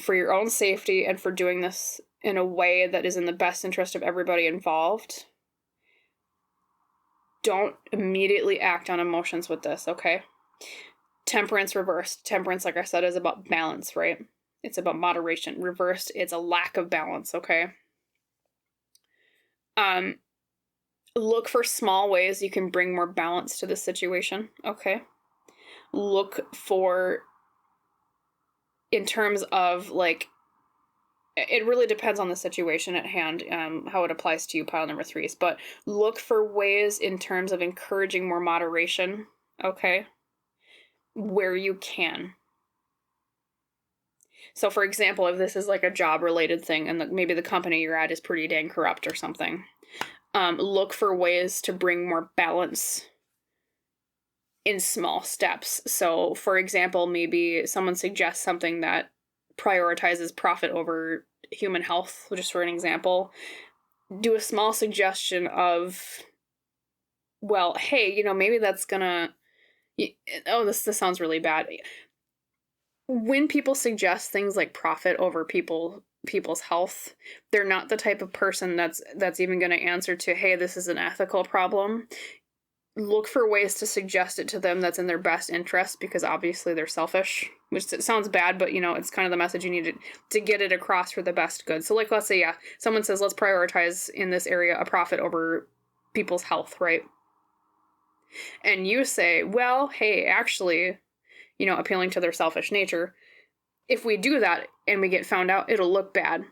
For your own safety and for doing this in a way that is in the best interest of everybody involved, don't immediately act on emotions with this, okay? Temperance reversed. Temperance, like I said, is about balance, right? It's about moderation. Reversed, it's a lack of balance, okay? Look for small ways you can bring more balance to the situation, okay? Look for, in terms of, like, it really depends on the situation at hand, how it applies to you, pile number 3s, but look for ways in terms of encouraging more moderation, okay? Where you can. So, for example, if this is like a job-related thing and maybe the company you're at is pretty dang corrupt or something, look for ways to bring more balance in small steps. So, for example, maybe someone suggests something that prioritizes profit over human health, just for an example. Do a small suggestion of, well, hey, you know, maybe that's gonna, oh, this sounds really bad. When people suggest things like profit over people's health, they're not the type of person that's even going to answer to, hey, this is an ethical problem. Look for ways to suggest it to them that's in their best interest, because obviously they're selfish, which sounds bad, but, you know, it's kind of the message you need to get it across for the best good. So, like, let's say, yeah, someone says, let's prioritize in this area a profit over people's health, right? And you say, well, hey, actually, you know, appealing to their selfish nature, if we do that and we get found out, it'll look bad.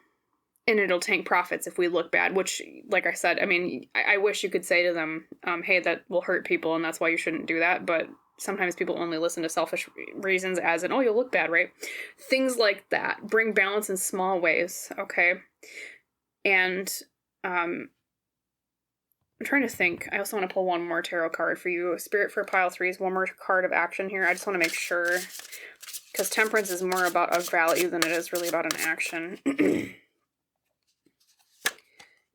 And it'll tank profits if we look bad, which, like I said, I mean, I wish you could say to them, hey, that will hurt people and that's why you shouldn't do that. But sometimes people only listen to selfish reasons, as in, oh, you'll look bad, right? Things like that. Bring balance in small ways, okay? And I'm trying to think. I also want to pull one more tarot card for you. Spirit for pile 3s, one more card of action here. I just want to make sure, because temperance is more about a value than it is really about an action.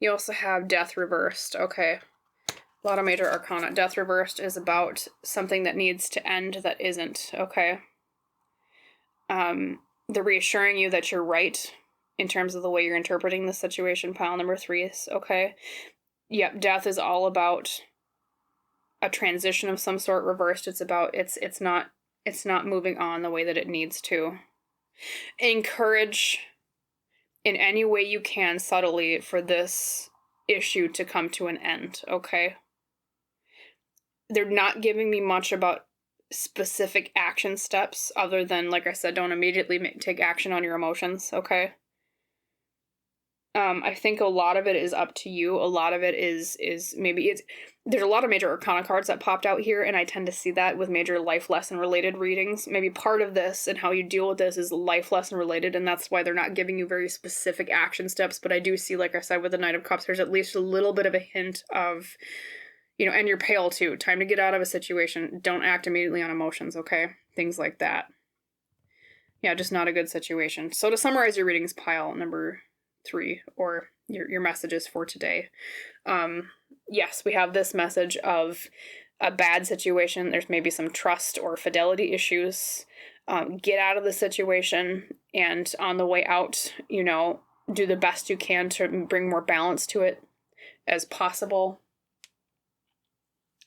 You also have death reversed. Okay. A lot of major arcana. Death reversed is about something that needs to end that isn't. Okay. They're reassuring you that you're right in terms of the way you're interpreting the situation. Pile number 3s. Okay. Yep. Death is all about a transition of some sort reversed. It's about, it's not moving on the way that it needs to. Encourage in any way you can subtly for this issue to come to an end, okay? They're not giving me much about specific action steps other than, like I said, don't immediately take action on your emotions, okay? I think a lot of it is up to you. A lot of it is maybe there's a lot of major arcana cards that popped out here, and I tend to see that with major life lesson related readings. Maybe part of this and how you deal with this is life lesson related, and that's why they're not giving you very specific action steps. But I do see, like I said, with the Knight of Cups, there's at least a little bit of a hint of, you know, and you're pale too. Time to get out of a situation. Don't act immediately on emotions, okay? Things like that. Yeah, just not a good situation. So to summarize your readings, pile number 3, or your messages for today. Yes, we have this message of a bad situation. There's maybe some trust or fidelity issues. Get out of the situation, and on the way out, you know, do the best you can to bring more balance to it as possible.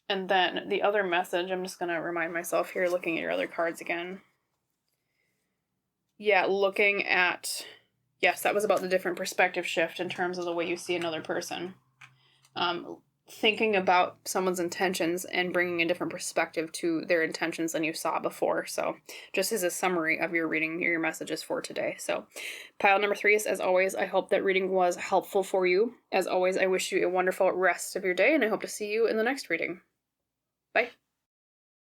And then the other message, I'm just going to remind myself here, looking at your other cards again. Yeah, looking at, yes, that was about the different perspective shift in terms of the way you see another person. Thinking about someone's intentions and bringing a different perspective to their intentions than you saw before. So just as a summary of your reading, your messages for today. So pile number 3s, as always, I hope that reading was helpful for you. As always, I wish you a wonderful rest of your day, and I hope to see you in the next reading. Bye.